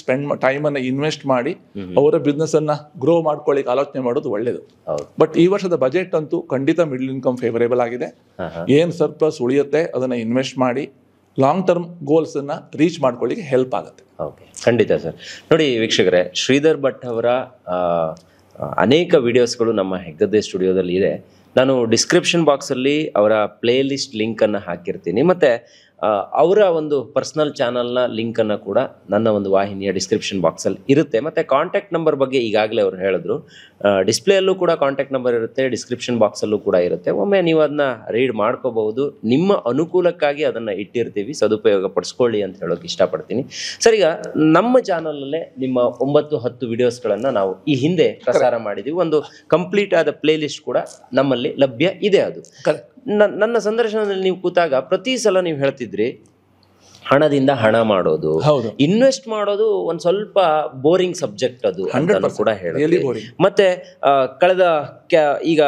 ಟೈಮ್ ಅನ್ನ ಇನ್ವೆಸ್ಟ್ ಮಾಡಿ ಅವರ ಬಿಸ್ನೆಸ್ ಅನ್ನ ಗ್ರೋ ಮಾಡ್ಕೊಳ್ಳಿಕ್ಕೆ ಆಲೋಚನೆ ಮಾಡೋದು ಒಳ್ಳೇದು. ಬಟ್ ಈ ವರ್ಷದ ಬಜೆಟ್ ಅಂತೂ ಖಂಡಿತ ಮಿಡ್ಲ್ ಇನ್ಕಮ್ ಫೇವರೇಬಲ್ ಆಗಿದೆ. ಏನ್ ಸರ್ಪ್ಲಸ್ ಉಳಿಯುತ್ತೆ ಅದನ್ನ ಇನ್ವೆಸ್ಟ್ ಮಾಡಿ ಲಾಂಗ್ ಟರ್ಮ್ ಗೋಲ್ಸ್ ಅನ್ನ ರೀಚ್ ಮಾಡ್ಕೊಳ್ಳಿಕ್ಕೆ ಹೆಲ್ಪ್ ಆಗುತ್ತೆ. ಖಂಡಿತ ಸರ್. ನೋಡಿ ವೀಕ್ಷಕರೇ, ಶ್ರೀಧರ್ ಭಟ್ ಅವರ ಅನೇಕ ವಿಡಿಯೋಸ್ಗಳು ನಮ್ಮ ಹೆಗ್ಗದ್ದೆ ಸ್ಟುಡಿಯೋದಲ್ಲಿ ಇದೆ. ನಾನು ಡಿಸ್ಕ್ರಿಪ್ಷನ್ ಬಾಕ್ಸಲ್ಲಿ ಅವರ ಪ್ಲೇ ಲಿಸ್ಟ್ ಲಿಂಕನ್ನು ಹಾಕಿರ್ತೀನಿ. ಮತ್ತು ಅವರ ಒಂದು ಪರ್ಸ್ನಲ್ ಚಾನಲ್ನ ಲಿಂಕನ್ನು ಕೂಡ ನನ್ನ ಒಂದು ವಾಹಿನಿಯ ಡಿಸ್ಕ್ರಿಪ್ಷನ್ ಬಾಕ್ಸಲ್ಲಿ ಇರುತ್ತೆ. ಮತ್ತು ಕಾಂಟ್ಯಾಕ್ಟ್ ನಂಬರ್ ಬಗ್ಗೆ ಈಗಾಗಲೇ ಅವರು ಹೇಳಿದ್ರು, ಡಿಸ್ಪ್ಲೇಯಲ್ಲೂ ಕೂಡ ಕಾಂಟ್ಯಾಕ್ಟ್ ನಂಬರ್ ಇರುತ್ತೆ, ಡಿಸ್ಕ್ರಿಪ್ಷನ್ ಬಾಕ್ಸಲ್ಲೂ ಕೂಡ ಇರುತ್ತೆ. ಒಮ್ಮೆ ನೀವು ಅದನ್ನ ರೀಡ್ ಮಾಡ್ಕೋಬಹುದು. ನಿಮ್ಮ ಅನುಕೂಲಕ್ಕಾಗಿ ಅದನ್ನು ಇಟ್ಟಿರ್ತೀವಿ, ಸದುಪಯೋಗ ಪಡಿಸ್ಕೊಳ್ಳಿ ಅಂತ ಹೇಳೋಕೆ ಇಷ್ಟಪಡ್ತೀನಿ. ಸರ್, ಈಗ ನಮ್ಮ ಚಾನಲಲ್ಲೇ ನಿಮ್ಮ 9-10 ವಿಡಿಯೋಸ್ಗಳನ್ನು ನಾವು ಈ ಹಿಂದೆ ಪ್ರಸಾರ ಮಾಡಿದ್ದೀವಿ. ಒಂದು ಕಂಪ್ಲೀಟ್ ಆದ ಪ್ಲೇ ಲಿಸ್ಟ್ ಕೂಡ ನಮ್ಮಲ್ಲಿ ಲಭ್ಯ ಇದೆ. ಅದು ನನ್ನ ಸಂದರ್ಶನದಲ್ಲಿ ನೀವು ಕೂತಾಗ ಪ್ರತಿ ಸಲ ನೀವು ಹೇಳ್ತಿದ್ರಿ, ಹಣದಿಂದ ಹಣ ಮಾಡೋದು, ಇನ್ವೆಸ್ಟ್ ಮಾಡೋದು ಒಂದ್ ಸ್ವಲ್ಪ ಬೋರಿಂಗ್ ಸಬ್ಜೆಕ್ಟ್ ಅದು ಅಂತ ಕೂಡ ಹೇಳಿದ್ರಿ. ಮತ್ತೆ ಕಳೆದ ಈಗ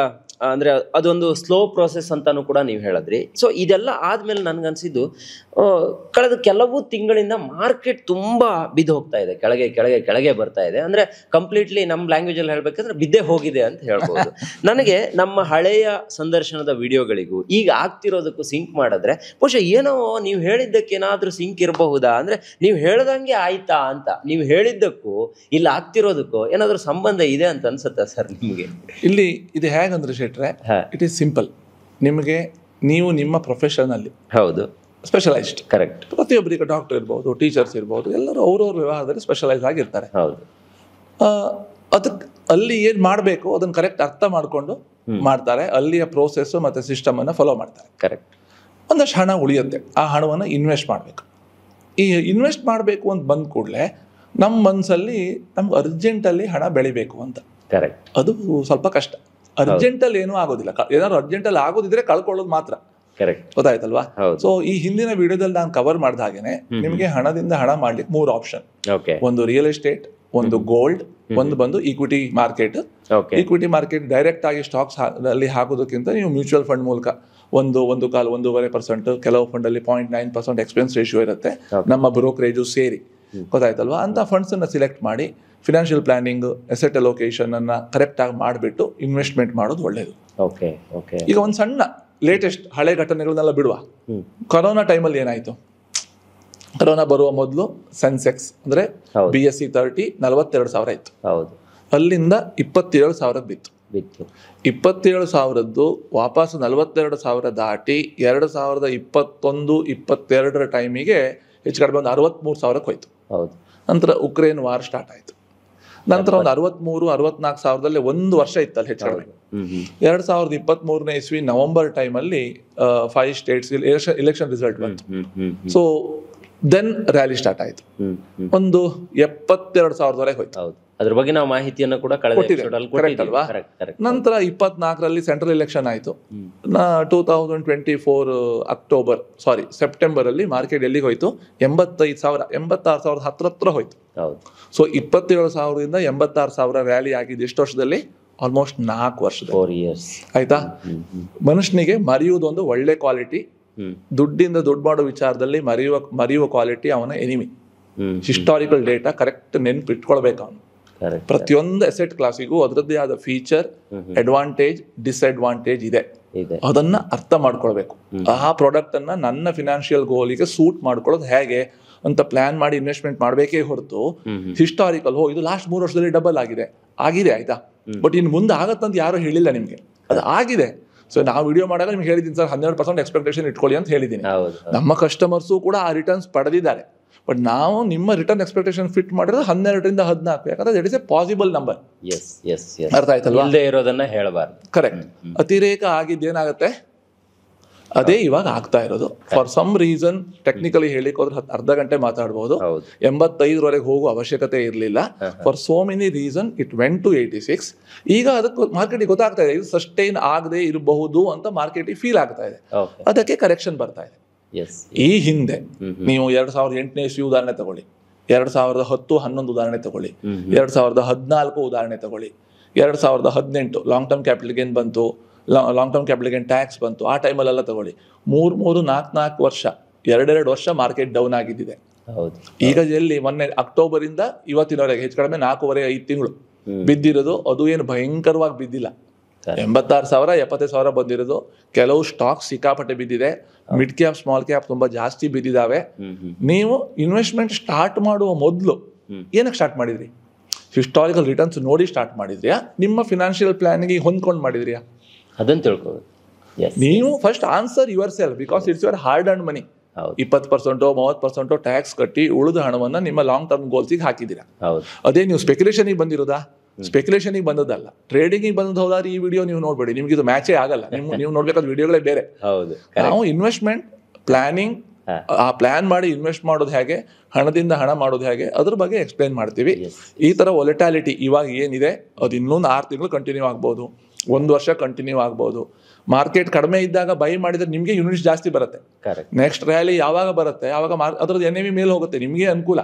ಅಂದ್ರೆ ಅದೊಂದು ಸ್ಲೋ ಪ್ರೋಸೆಸ್ ಅಂತಾನು ಕೂಡ ನೀವು ಹೇಳಿದ್ರಿ. ಸೊ ಇದೆಲ್ಲ ಆದ್ಮೇಲೆ ನನ್ಗನ್ಸಿದ್ದು, ಕಳೆದ ಕೆಲವು ತಿಂಗಳಿಂದ ಮಾರ್ಕೆಟ್ ತುಂಬಾ ಬಿದ್ದು ಹೋಗ್ತಾ ಇದೆ, ಕೆಳಗೆ ಕೆಳಗೆ ಕೆಳಗೆ ಬರ್ತಾ ಇದೆ. ಅಂದ್ರೆ ಕಂಪ್ಲೀಟ್ಲಿ ನಮ್ಮ ಲ್ಯಾಂಗ್ವೇಜ್ ಅಲ್ಲಿ ಹೇಳ್ಬೇಕಂದ್ರೆ ಬಿದ್ದೇ ಹೋಗಿದೆ ಅಂತ ಹೇಳ್ಬೋದು. ನನಗೆ ನಮ್ಮ ಹಳೆಯ ಸಂದರ್ಶನದ ವಿಡಿಯೋಗಳಿಗೂ ಈಗ ಆಗ್ತಿರೋದಕ್ಕೂ ಸಿಂಕ್ ಮಾಡಿದ್ರೆ ಬಹುಶಃ ಏನೋ ನೀವು ಹೇಳಿದ್ದಕ್ಕೆ ಏನಾದ್ರೂ ಸಿಂಕ್ ಇರಬಹುದಾ, ಅಂದ್ರೆ ನೀವು ಹೇಳ್ದಂಗೆ ಆಯ್ತಾ ಅಂತ, ನೀವು ಹೇಳಿದ್ದಕ್ಕೂ ಇಲ್ಲಿ ಆಗ್ತಿರೋದಕ್ಕೂ ಏನಾದ್ರೂ ಸಂಬಂಧ ಇದೆ ಅಂತ ಅನ್ಸುತ್ತಾ ಸರ್ ನಿಮ್ಗೆ? ಇಲ್ಲಿ ಇದು ಹೇಗಂದ್ರೆ ಶೆಟ್ರೆ, ಇಟ್ ಈಸ್ ಸಿಂಪಲ್. ನಿಮಗೆ ನೀವು ನಿಮ್ಮ ಪ್ರೊಫೆಷನ್ ಅಲ್ಲಿ ಹೌದು ಸ್ಪೆಷಲೈಸ್ಡ್, ಕರೆಕ್ಟ್. ಪ್ರತಿಯೊಬ್ಬರಿಗೆ ಡಾಕ್ಟರ್ ಇರ್ಬೋದು, ಟೀಚರ್ಸ್ ಇರ್ಬೋದು, ಎಲ್ಲರೂ ಅವ್ರವ್ರ ವ್ಯವಹಾರದಲ್ಲಿ ಸ್ಪೆಷಲೈಸ್ ಆಗಿರ್ತಾರೆ. ಹೌದು. ಅದಕ್ಕೆ ಅಲ್ಲಿ ಏನ್ ಮಾಡಬೇಕು ಅದನ್ನ ಕರೆಕ್ಟ್ ಅರ್ಥ ಮಾಡ್ಕೊಂಡು ಮಾಡ್ತಾರೆ. ಅಲ್ಲಿಯ ಪ್ರೋಸೆಸ್ ಮತ್ತೆ ಸಿಸ್ಟಮ್ ಅನ್ನ ಫಾಲೋ ಮಾಡ್ತಾರೆ. ಕರೆಕ್ಟ್. ಒಂದಷ್ಟು ಹಣ ಉಳಿಯುತ್ತೆ, ಆ ಹಣವನ್ನು ಇನ್ವೆಸ್ಟ್ ಮಾಡಬೇಕು. ಈ ಇನ್ವೆಸ್ಟ್ ಮಾಡಬೇಕು ಅಂತ ಬಂದ ಕೂಡಲೇ ನಮ್ಮ ಮನಸ್ಸಲ್ಲಿ ನಮ್ಗೆ ಅರ್ಜೆಂಟಲ್ಲಿ ಹಣ ಬೆಳಿಬೇಕು ಅಂತ. ಕರೆಕ್ಟ್. ಅದು ಸ್ವಲ್ಪ ಕಷ್ಟ. ಅರ್ಜೆಂಟಲ್ಲಿ ಏನೂ ಆಗೋದಿಲ್ಲ. ಏನಾದ್ರು ಅರ್ಜೆಂಟಲ್ಲಿ ಆಗೋದಿದ್ರೆ ಕಳ್ಕೊಳ್ಳೋದು ಮಾತ್ರ. ಕರೆಕ್ಟ್. ಗೊತ್ತಾಯ್ತಲ್ವಾ? ಸೊ ಈ ಹಿಂದಿನ ವಿಡಿಯೋದಲ್ಲಿ ನಾನು ಕವರ್ ಮಾಡಿದ ಹಾಗೇನೆ ನಿಮಗೆ ಹಣದಿಂದ ಹಣ ಮಾಡ್ಲಿಕ್ಕೆ 3 ಆಪ್ಷನ್. ಒಂದು ರಿಯಲ್ ಎಸ್ಟೇಟ್, ಒಂದು ಗೋಲ್ಡ್, ಒಂದು ಬಂದು equity market. Equity market direct ಆಗಿ ಸ್ಟಾಕ್ಸ್ ಅಲ್ಲಿ ಹಾಕೋದಕ್ಕಿಂತ ನೀವು ಮ್ಯೂಚುವಲ್ ಫಂಡ್ ಮೂಲಕ 1.5% ಕೆಲವು ಫಂಡ್ ಅಲ್ಲಿ 0.9% ಎಕ್ಸ್ಪೆನ್ಸ್ ರೇಷಿಯೋ ಇರುತ್ತೆ, ನಮ್ಮ ಬ್ರೋಕರೇಜು ಸೇರಿ. ಗೊತ್ತಾಯ್ತಲ್ವಾ? ಅಂತ ಫಂಡ್ಸ್ ಅನ್ನ ಸಿಲೆಕ್ಟ್ ಮಾಡಿ ಫಿನಾನ್ಷಿಯಲ್ ಪ್ಲಾನಿಂಗ್, ಅಸೆಟ್ ಅಲೋಕೇಶನ್ ಅನ್ನ ಕರೆಕ್ಟ್ ಆಗಿ ಮಾಡಿಬಿಟ್ಟು ಇನ್ವೆಸ್ಟ್ಮೆಂಟ್ ಮಾಡೋದು ಒಳ್ಳೇದು. ಈಗ ಒಂದು ಸಣ್ಣ ಲೇಟೆಸ್ಟ್ ಹಳೆ ಘಟನೆಗಳನ್ನೆಲ್ಲ ಬಿಡುವ. ಕೊರೋನಾ ಟೈಮಲ್ಲಿ ಏನಾಯ್ತು? ಕೊರೋನಾ ಬರುವ ಮೊದಲು ಸೆನ್ಸೆಕ್ಸ್ ಅಂದ್ರೆ BSE 30 42,000 ಇತ್ತು. ಅಲ್ಲಿಂದ 27,000 ಬಿತ್ತು. 27,000 ವಾಪಸ್ 42,000 ದಾಟಿ 2021-22 ಟೈಮಿಗೆ ಹೆಚ್ಚು ಕಡಿಮೆ ಒಂದು 63,000 ಹೋಯ್ತು. ನಂತರ ಉಕ್ರೇನ್ ವಾರ್ ಸ್ಟಾರ್ಟ್ ಆಯ್ತು. ನಂತರ ಒಂದು 63,000-64,000 ಒಂದು ವರ್ಷ ಇತ್ತಲ್ಲಿ ಹೆಚ್ಚು ಕಡಿಮೆ. 2023ನೇ ಇಸ್ವಿ ನವೆಂಬರ್ ಟೈಮಲ್ಲಿ 5 ಸ್ಟೇಟ್ಸ್ ಎಲೆಕ್ಷನ್ ರಿಸಲ್ಟ್ ಬಂತು. ಸೊ ದೆನ್ ರ್ಯಾಲಿ ಸ್ಟಾರ್ಟ್ ಆಯ್ತು. ಒಂದು 72,000 ಹೋಯ್ತು. ಅದ್ರ ಬಗ್ಗೆ ನಾವು ಮಾಹಿತಿಯನ್ನು ಕೂಡ ಅಲ್ವಾ? ನಂತರ 24ರಲ್ಲಿ ಸೆಂಟ್ರಲ್ ಎಲೆಕ್ಷನ್ ಆಯ್ತು. 2024 ಸೆಪ್ಟೆಂಬರ್ ಅಲ್ಲಿ ಮಾರ್ಕೆಟ್ ಎಲ್ಲಿಗೆ ಹೋಯ್ತು? 85,000 86,000 ಹತ್ರ ಹೋಯ್ತು. ಸೊ 27,000ದಿಂದ 86,000 ರ್ಯಾಲಿ ಆಗಿದ್ದು ಎಷ್ಟು ವರ್ಷದಲ್ಲಿ? ಆಲ್ಮೋಸ್ಟ್ 4 ವರ್ಷದಲ್ಲಿ. ಆಯ್ತಾ? ಮನುಷ್ಯನಿಗೆ ಮರೆಯುವುದೊಂದು ಒಳ್ಳೆ ಕ್ವಾಲಿಟಿ. ದುಡ್ಡಿಂದ ದುಡ್ಡು ಮಾಡೋ ವಿಚಾರದಲ್ಲಿ ಮರೆಯುವ ಕ್ವಾಲಿಟಿ ಅವನ ಎನಿಮಿ. ಹಿಸ್ಟಾರಿಕಲ್ ಡೇಟಾ ಕರೆಕ್ಟ್ ನೆನ್ಪಿಟ್ಕೊಳ್ಬೇಕು ಅವನು. ಪ್ರತಿಯೊಂದು ಅಸೆಟ್ ಕ್ಲಾಸಿಗೂ ಅದರದ್ದೇ ಆದ ಫೀಚರ್, ಅಡ್ವಾಂಟೇಜ್, ಡಿಸ್ಅಡ್ವಾಂಟೇಜ್ ಇದೆ. ಅದನ್ನ ಅರ್ಥ ಮಾಡ್ಕೊಳ್ಬೇಕು. ಆ ಪ್ರಾಡಕ್ಟ್ ಅನ್ನ ನನ್ನ ಫಿನಾನ್ಷಿಯಲ್ ಗೋಲಿಗೆ ಸೂಟ್ ಮಾಡ್ಕೊಳ್ಳೋದು ಹೇಗೆ ಅಂತ ಪ್ಲಾನ್ ಮಾಡಿ ಇನ್ವೆಸ್ಟ್ಮೆಂಟ್ ಮಾಡಬೇಕೇ ಹೊರತು ಹಿಸ್ಟಾರಿಕಲ್ ಇದು ಲಾಸ್ಟ್ 3 ವರ್ಷದಲ್ಲಿ ಡಬಲ್ ಆಗಿದೆ, ಆಗಿದೆ ಆಯ್ತಾ, ಬಟ್ ಇನ್ನು ಮುಂದೆ ಆಗತ್ತಂತ ಯಾರು ಹೇಳಿಲ್ಲ ನಿಮ್ಗೆ, ಅದು ಆಗಿದೆ. ಸೊ ನಾವು ವಿಡಿಯೋ ಮಾಡಾಗ ನಿಮ್ಗೆ ಹೇಳಿದ್ದೀನಿ ಸರ್ 12% ಎಕ್ಸ್ಪೆಕ್ಟೇಷನ್ ಇಟ್ಕೊಳ್ಳಿ ಅಂತ ಹೇಳಿದ್ದೀನಿ. ನಮ್ಮ ಕಸ್ಟಮರ್ಸು ಕೂಡ ಆ ರಿಟರ್ನ್ಸ್ ಪಡೆದಿದ್ದಾರೆ. ಬಟ್ ನಾವು ನಿಮ್ಮ ರಿಟರ್ನ್ ಎಕ್ಸ್ಪೆಕ್ಟೇಷನ್ ಫಿಟ್ ಮಾಡಿರೋದು 12ರಿಂದ 14, ಯಾಕಂದ್ರೆ that is A possible number. ಅರ್ಥ ಆಯ್ತಲ್ವಾ? ಇರೋದನ್ನ ಹೇಳಬಾರ್ದು. ಕರೆಕ್ಟ್. ಅತಿರೇಕ ಆಗಿದ್ದೇನಾಗುತ್ತೆ ಅದೇ ಇವಾಗ ಆಗ್ತಾ ಇರೋದು. ಫಾರ್ ಸಮ್ ರೀಸನ್ ಟೆಕ್ನಿಕಲಿ ಹೇಳಿಕ್ ಹೋದ್ರೆ ಅರ್ಧ ಗಂಟೆ ಮಾತಾಡ್ಬೋದು, 85ವರೆಗೆ ಹೋಗುವ ಅವಶ್ಯಕತೆ ಇರಲಿಲ್ಲ. For so many reason it went to 86. ಈಗ ಅದಕ್ಕೆ ಮಾರ್ಕೆಟಿಗೆ ಗೊತ್ತಾಗ್ತಾ ಇದೆ ಇದು ಸಸ್ಟೈನ್ ಆಗದೆ ಇರಬಹುದು ಅಂತ ಮಾರ್ಕೆಟಿಗೆ ಫೀಲ್ ಆಗ್ತಾ ಇದೆ. ಅದಕ್ಕೆ ಕರೆಕ್ಷನ್ ಬರ್ತಾ ಇದೆ. ಈ ಹಿಂದೆ ನೀವು 2008ನೇ ಇಸ್ವಿ ಉದಾಹರಣೆ ತಗೊಳ್ಳಿ, 2010-11 ಉದಾಹರಣೆ ತಗೊಳ್ಳಿ, 2014 ಉದಾಹರಣೆ ತಗೊಳ್ಳಿ, 2018 ಲಾಂಗ್ ಟರ್ಮ್ ಕ್ಯಾಪಿಟಲ್ ಗೇನ್ ಬಂತು, long term capital gain tax ಬಂತು, ಆ ಟೈಮಲ್ಲೆಲ್ಲ ತಗೊಳ್ಳಿ. 3-4 ವರ್ಷ, 2 ವರ್ಷ ಮಾರ್ಕೆಟ್ ಡೌನ್ ಆಗಿದ್ದಿದೆ. ಈಗ ಎಲ್ಲಿ ಮೊನ್ನೆ ಅಕ್ಟೋಬರ್ ಇಂದ ಇವತ್ತಿನವರೆಗೆ ಹೆಚ್ಚು ಕಡಿಮೆ 4.5 ತಿಂಗಳು ಬಿದ್ದಿರೋದು. ಅದು ಏನು ಭಯಂಕರವಾಗಿ ಬಿದ್ದಿಲ್ಲ. 86,000 75,000 ಬಂದಿರೋದು. ಕೆಲವು ಸ್ಟಾಕ್ ಸಿಕ್ಕಾಪಟ್ಟೆ ಬಿದ್ದಿದೆ. ಮಿಡ್ ಕ್ಯಾಪ್ ಸ್ಮಾಲ್ ಕ್ಯಾಪ್ ತುಂಬಾ ಜಾಸ್ತಿ ಬಿದ್ದಿದ್ದಾವೆ. ನೀವು ಇನ್ವೆಸ್ಟ್ಮೆಂಟ್ ಸ್ಟಾರ್ಟ್ ಮಾಡುವ ಮೊದಲು ಏನಕ್ಕೆ ಸ್ಟಾರ್ಟ್ ಮಾಡಿದ್ರಿ? ಹಿಸ್ಟಾರಿಕಲ್ ರಿಟರ್ನ್ಸ್ ನೋಡಿ ಸ್ಟಾರ್ಟ್ ಮಾಡಿದ್ರಿಯಾ? ನಿಮ್ಮ ಫಿನಾನ್ಷಿಯಲ್ ಪ್ಲಾನ್ಗೆ ಹೊಂದ್ಕೊಂಡು ಮಾಡಿದ್ರಿಯಾ? ಅದನ್ನು ತಿಳ್ಕೋಬೇಕು. ನೀವು first answer your self, because it's your hard and money. 20% 30% tax ಕಟ್ಟಿ ಉಳಿದ ಹಣವನ್ನ ನಿಮ್ಮ ಲಾಂಗ್ ಟರ್ಮ್ ಗೋಲ್ಸಿಗೆ ಹಾಕಿದ್ದೀರಾ. ಅದೇ ನೀವು ಸ್ಪೆಕ್ಯುಲೇಷನ್ಗೆ ಬಂದಿರೋದಾ? ಸ್ಪೆಕ್ಯುಲೇಷನ್ಗೆ ಬಂದದಲ್ಲ, ಟ್ರೇಡಿಂಗ್ ಬಂದದ್ದು. ಹೋದಾದ್ರೆ ಈ ವಿಡಿಯೋ ನೀವು ನೋಡ್ಬೇಡಿ, ನಿಮ್ಗೆ ಇದು ಮ್ಯಾಚೇ ಆಗಲ್ಲ. ನೀವು ನೋಡ್ಬೇಕಾದ ವಿಡಿಯೋಗಳೇ ಬೇರೆ. ನಾವು ಇನ್ವೆಸ್ಟ್ಮೆಂಟ್ ಪ್ಲಾನಿಂಗ್, ಆ ಪ್ಲಾನ್ ಮಾಡಿ ಇನ್ವೆಸ್ಟ್ ಮಾಡೋದು ಹೇಗೆ, ಹಣದಿಂದ ಹಣ ಮಾಡೋದು ಹೇಗೆ, ಅದ್ರ ಬಗ್ಗೆ ಎಕ್ಸ್ಪ್ಲೈನ್ ಮಾಡ್ತೀವಿ. ಈ ತರ ವೊಲಟಾಲಿಟಿ ಇವಾಗ ಏನಿದೆ ಅದು ಇನ್ನೊಂದು 6 ತಿಂಗಳು ಕಂಟಿನ್ಯೂ ಆಗ್ಬೋದು, 1 ವರ್ಷ ಕಂಟಿನ್ಯೂ ಆಗ್ಬೋದು. ಮಾರ್ಕೆಟ್ ಕಡಿಮೆ ಇದ್ದಾಗ ಬೈ ಮಾಡಿದ್ರೆ ನಿಮಗೆ ಯೂನಿಟ್ಸ್ ಜಾಸ್ತಿ ಬರುತ್ತೆ. ನೆಕ್ಸ್ಟ್ ರ್ಯಾಲಿ ಯಾವಾಗ ಬರುತ್ತೆ ಆವಾಗ ಅದ್ರದ್ದು NAV ಮೇಲೆ ಹೋಗುತ್ತೆ, ನಿಮಗೆ ಅನುಕೂಲ.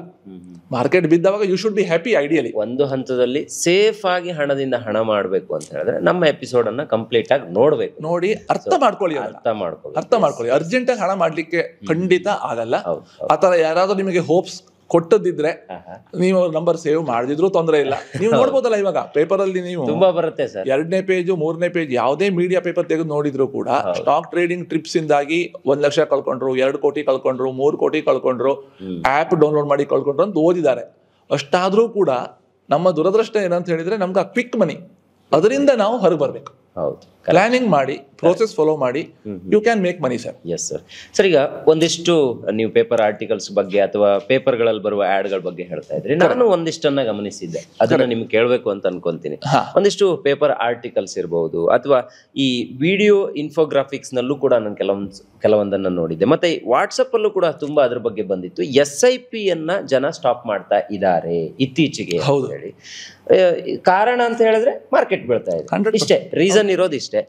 ಮಾರ್ಕೆಟ್ ಬಿದ್ದಾಗ you should be happy. Ideally ಒಂದು ಹಂತದಲ್ಲಿ ಸೇಫ್ ಆಗಿ ಹಣದಿಂದ ಹಣ ಮಾಡಬೇಕು ಅಂತ ಹೇಳಿದ್ರೆ ನಮ್ಮ ಎಪಿಸೋಡ್ ಅನ್ನ ಕಂಪ್ಲೀಟ್ ಆಗಿ ನೋಡ್ಬೇಕು, ನೋಡಿ ಅರ್ಥ ಮಾಡ್ಕೊಳ್ಳಿ. ಅರ್ಜೆಂಟ್ ಆಗಿ ಹಣ ಮಾಡ್ಲಿಕ್ಕೆ ಖಂಡಿತ ಆಗಲ್ಲ. ಆತರ ಯಾರಾದ್ರೂ ನಿಮಗೆ ಹೋಪ್ಸ್ ಕೊಟ್ಟದಿದ್ರೆ ನೀವು ಅವ್ರ ನಂಬರ್ ಸೇವ್ ಮಾಡಿದ್ರು ತೊಂದರೆ ಇಲ್ಲ. ನೀವು ನೋಡ್ಬೋದಲ್ಲ ಇವಾಗ ಪೇಪರ್ ಅಲ್ಲಿ ನೀವು ತುಂಬಾ ಬರುತ್ತೆ ಸರ್, 2ನೇ ಪೇಜ್ 3ನೇ ಪೇಜ್ ಯಾವುದೇ ಮೀಡಿಯಾ ಪೇಪರ್ ತೆಗೆದು ನೋಡಿದ್ರು ಕೂಡ ಸ್ಟಾಕ್ ಟ್ರೇಡಿಂಗ್ ಟ್ರಿಪ್ಸ್ ಇಂದಾಗಿ 1 ಲಕ್ಷ ಕಳ್ಕೊಂಡ್ರು, 2 ಕೋಟಿ ಕಳ್ಕೊಂಡ್ರು, 3 ಕೋಟಿ ಕಳ್ಕೊಂಡ್ರು, ಆಪ್ ಡೌನ್ಲೋಡ್ ಮಾಡಿ ಕಳ್ಕೊಂಡ್ರು ಅಂತ ಓದಿದ್ದಾರೆ. ಅಷ್ಟಾದ್ರೂ ಕೂಡ ನಮ್ಮ ದುರದೃಷ್ಟ ಏನಂತ ಹೇಳಿದ್ರೆ ನಮ್ಗೆ ಆ ಕ್ವಿಕ್ ಮನಿ, ಅದರಿಂದ ನಾವು ಹೊರಗೆ ಬರ್ಬೇಕು. ಪ್ಲಾನಿಂಗ್ ಮಾಡಿ ಪ್ರೋಸೆಸ್ ಫಾಲೋ ಮಾಡಿ you can make money sir. Yes sir. Sir, ಈಗ ಒಂದಿಷ್ಟು ನೀವು ಪೇಪರ್ ಆರ್ಟಿಕಲ್ಸ್ ಬಗ್ಗೆ ಅಥವಾ ಪೇಪರ್ಗಳಲ್ಲಿ ಬರುವ ಆಡ್ಗಳ ಬಗ್ಗೆ ಹೇಳ್ತಾ ಇದ್ರಿ. ನಾನು ಒಂದಿಷ್ಟನ್ನ ಗಮನಿಸಿದ್ದೆ, ಅದನ್ನ ನಿಮ್ಗೆ ಕೇಳಬೇಕು ಅಂತ ಅನ್ಕೊಂತೀನಿ. ಒಂದಿಷ್ಟು ಪೇಪರ್ ಆರ್ಟಿಕಲ್ಸ್ ಇರಬಹುದು ಅಥವಾ ಈ ವಿಡಿಯೋ ಇನ್ಫೋಗ್ರಾಫಿಕ್ಸ್ ನಲ್ಲೂ ಕೂಡ ನಾನು ಕೆಲವೊಂದನ್ನ ನೋಡಿದ್ದೆ. ಮತ್ತೆ ವಾಟ್ಸಪ್ ಅಲ್ಲೂ ಕೂಡ ತುಂಬಾ ಅದ್ರ ಬಗ್ಗೆ ಬಂದಿತ್ತು. SIP ಯನ್ನ ಜನ ಸ್ಟಾಪ್ ಮಾಡ್ತಾ ಇದ್ದಾರೆ ಇತ್ತೀಚೆಗೆ ಹೇಳಿ. ಕಾರಣ ಅಂತ ಹೇಳಿದ್ರೆ ಮಾರ್ಕೆಟ್ ಬೀಳ್ತಾ ಇದೆ, ಇಷ್ಟೇ ರೀಸನ್ ಇರೋದು ಇಷ್ಟೇ.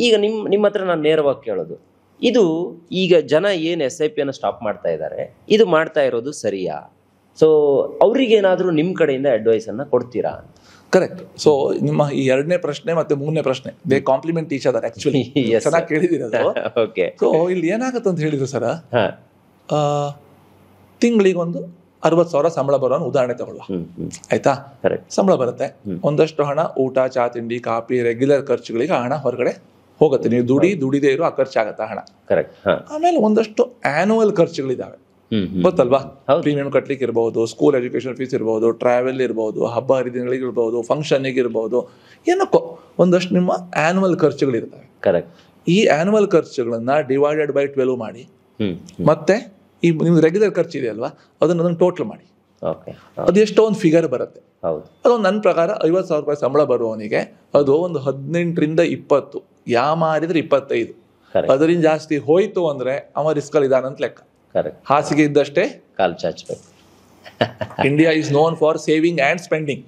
ಈಗ ನಿಮ್ಮ ಹತ್ರ ನಾನು ನೇರವಾಗಿ ಕೇಳೋದು, ಇದು ಈಗ ಜನ ಏನ್ SIP ಅನ್ನ ಸ್ಟಾಪ್ ಮಾಡ್ತಾ ಇದ್ದಾರೆ, ಇದು ಮಾಡ್ತಾ ಇರೋದು ಸರಿಯಾ? ಸೊ ಅವ್ರಿಗೇನಾದ್ರೂ ನಿಮ್ ಕಡೆಯಿಂದ ಅಡ್ವೈಸ್ ಅನ್ನ ಕೊಡ್ತೀರಾ? ಕರೆಕ್ಟ್. ಸೊ ನಿಮ್ಮ ಈ 2ನೇ ಪ್ರಶ್ನೆ ಮತ್ತೆ 3ನೇ ಪ್ರಶ್ನೆ they compliment each other. Actually ಚೆನ್ನಾಗಿ ಕೇಳಿದಿರೋದು. ಸೊ ಇಲ್ಲಿ ಏನಾಗುತ್ತೆ ಅಂತ ಹೇಳಿದ್ರು ಸರ್, ತಿಂಗಳಿಗೊಂದು 60,000 ಸಂಬಳ ಬರೋ ಉದಾಹರಣೆ ತಗೊಳ್ಳುವ, ಆಯ್ತಾ? ಸಂಬಳ ಬರುತ್ತೆ, ಒಂದಷ್ಟು ಹಣ ಊಟ, ಚಾ, ತಿಂಡಿ, ಕಾಫಿ, ರೆಗ್ಯುಲರ್ ಖರ್ಚುಗಳಿಗೆ ಹಣ ಹೊರಗಡೆ ಹೋಗುತ್ತೆ. ನೀವು ದುಡಿದೇ ಇರೋ ಆ ಖರ್ಚಾಗತ್ತೆ ಹಣ. ಆಮೇಲೆ ಒಂದಷ್ಟು ಆನ್ಯುವಲ್ ಖರ್ಚುಗಳಿದಾವೆ, ಗೊತ್ತಲ್ವಾ? ಪ್ರೀಮಿಯಂ ಕಟ್ಲಿಕ್ಕೆ ಇರ್ಬೋದು, ಸ್ಕೂಲ್ ಎಜುಕೇಶನ್ ಫೀಸ್ ಇರ್ಬೋದು, ಟ್ರಾವೆಲ್ ಇರ್ಬೋದು, ಹಬ್ಬ ಹರಿದಿನಗಳಿಗೆ ಇರ್ಬೋದು, ಫಂಕ್ಷನ್ಗೆ ಇರ್ಬೋದು, ಏನಕ್ಕೋ ಒಂದಷ್ಟು ನಿಮ್ಮ ಆನ್ಯುವಲ್ ಖರ್ಚುಗಳಿರ್ತವೆ. ಈ ಆನ್ಯುವಲ್ ಖರ್ಚುಗಳನ್ನ ಡಿವೈಡೆಡ್ ಬೈ 12 ಮಾಡಿ, ಮತ್ತೆ ಈ ನಿಮ್ದು ರೆಗ್ಯುಲರ್ ಖರ್ಚು ಇದೆ ಅಲ್ವಾ, ಅದನ್ನ ಟೋಟಲ್ ಮಾಡಿ, ಅದೆಷ್ಟೋ ಒಂದು ಫಿಗರ್ ಬರುತ್ತೆ. ಅದೊಂದು ನನ್ನ ಪ್ರಕಾರ 50,000 ರೂಪಾಯಿ ಸಂಬಳ ಬರುವವನಿಗೆ ಅದು ಒಂದು 18ರಿಂದ 20, ಯಾಮಾರಿದ್ರೆ 25, ಅದರಿಂದ ಜಾಸ್ತಿ ಹೋಯ್ತು ಅಂದ್ರೆ ಅವ ರಿಸ್ಕ್ ಅಲ್ಲಿ ಇದಾನಂತ ಲೆಕ್ಕ. ಹಾಸಿಗೆ ಇದ್ದಷ್ಟೇ ಕಾಲ್ ಚಾಚಬೇಕು. India is known for saving and spending.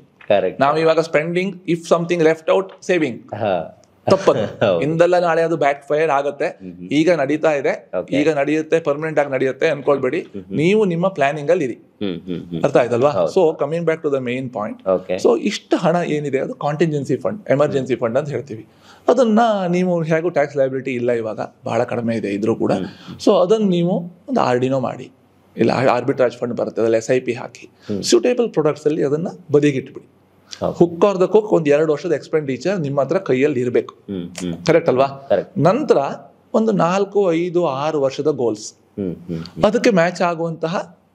ನಾವು ಇವಾಗ spending, if something left out, saving ತಪ್ಪದು. ಇಂದೆಲ್ಲ ನಾಳೆ ಅದು ಬ್ಯಾಕ್ ಫೈರ್ ಆಗತ್ತೆ. ಈಗ ನಡೀತಾ ಇದೆ, ಈಗ ನಡೆಯುತ್ತೆ, ಪರ್ಮನೆಂಟ್ ಆಗಿ ನಡೆಯುತ್ತೆ ಅನ್ಕೊಳ್ಬೇಡಿ. ನೀವು ನಿಮ್ಮ ಪ್ಲಾನಿಂಗ್ ಅಲ್ಲಿ ಇರಿ, ಅರ್ಥ ಆಯ್ತಲ್ವಾ? So coming back to the main point. So ಇಷ್ಟು ಹಣ ಏನಿದೆ ಅದು ಕಾಂಟಿಂಜೆನ್ಸಿ ಫಂಡ್, ಎಮರ್ಜೆನ್ಸಿ ಫಂಡ್ ಅಂತ ಹೇಳ್ತೀವಿ. ಅದನ್ನ ನೀವು ಹೇಗೂ ಟ್ಯಾಕ್ಸ್ ಲಯಬಿಲಿಟಿ ಇಲ್ಲ, ಇವಾಗ ಬಹಳ ಕಡಿಮೆ ಇದೆ ಇದ್ರೂ ಕೂಡ. ಸೊ ಅದನ್ನ ನೀವು ಒಂದು RDನೋ ಮಾಡಿ, ಇಲ್ಲ ಆರ್ಬಿಟ್ರಾಜ್ ಫಂಡ್ ಬರುತ್ತೆ, ಅದ್ರಲ್ಲಿ SIP ಹಾಕಿ, ಸೂಟೇಬಲ್ ಪ್ರಾಡಕ್ಟ್ಸ್ ಅಲ್ಲಿ ಅದನ್ನ ಬದಿಗಿಟ್ಬಿಡಿ. ಹುಕ್ ಆರ್ ದ ಕುಕ್, ಒಂದು 2 ವರ್ಷದ ಎಕ್ಸ್ಪೆಂಡಿಚರ್ ನಿಮ್ಮ ಹತ್ರ ಕೈಯಲ್ಲಿ ಇರಬೇಕು. ಕರೆಕ್ಟ್ ಅಲ್ವಾ? ನಂತರ ಒಂದು 4, 5, 6 ವರ್ಷದ ಗೋಲ್ಸ್, ಅದಕ್ಕೆ ಮ್ಯಾಚ್ ಆಗುವಂತಹ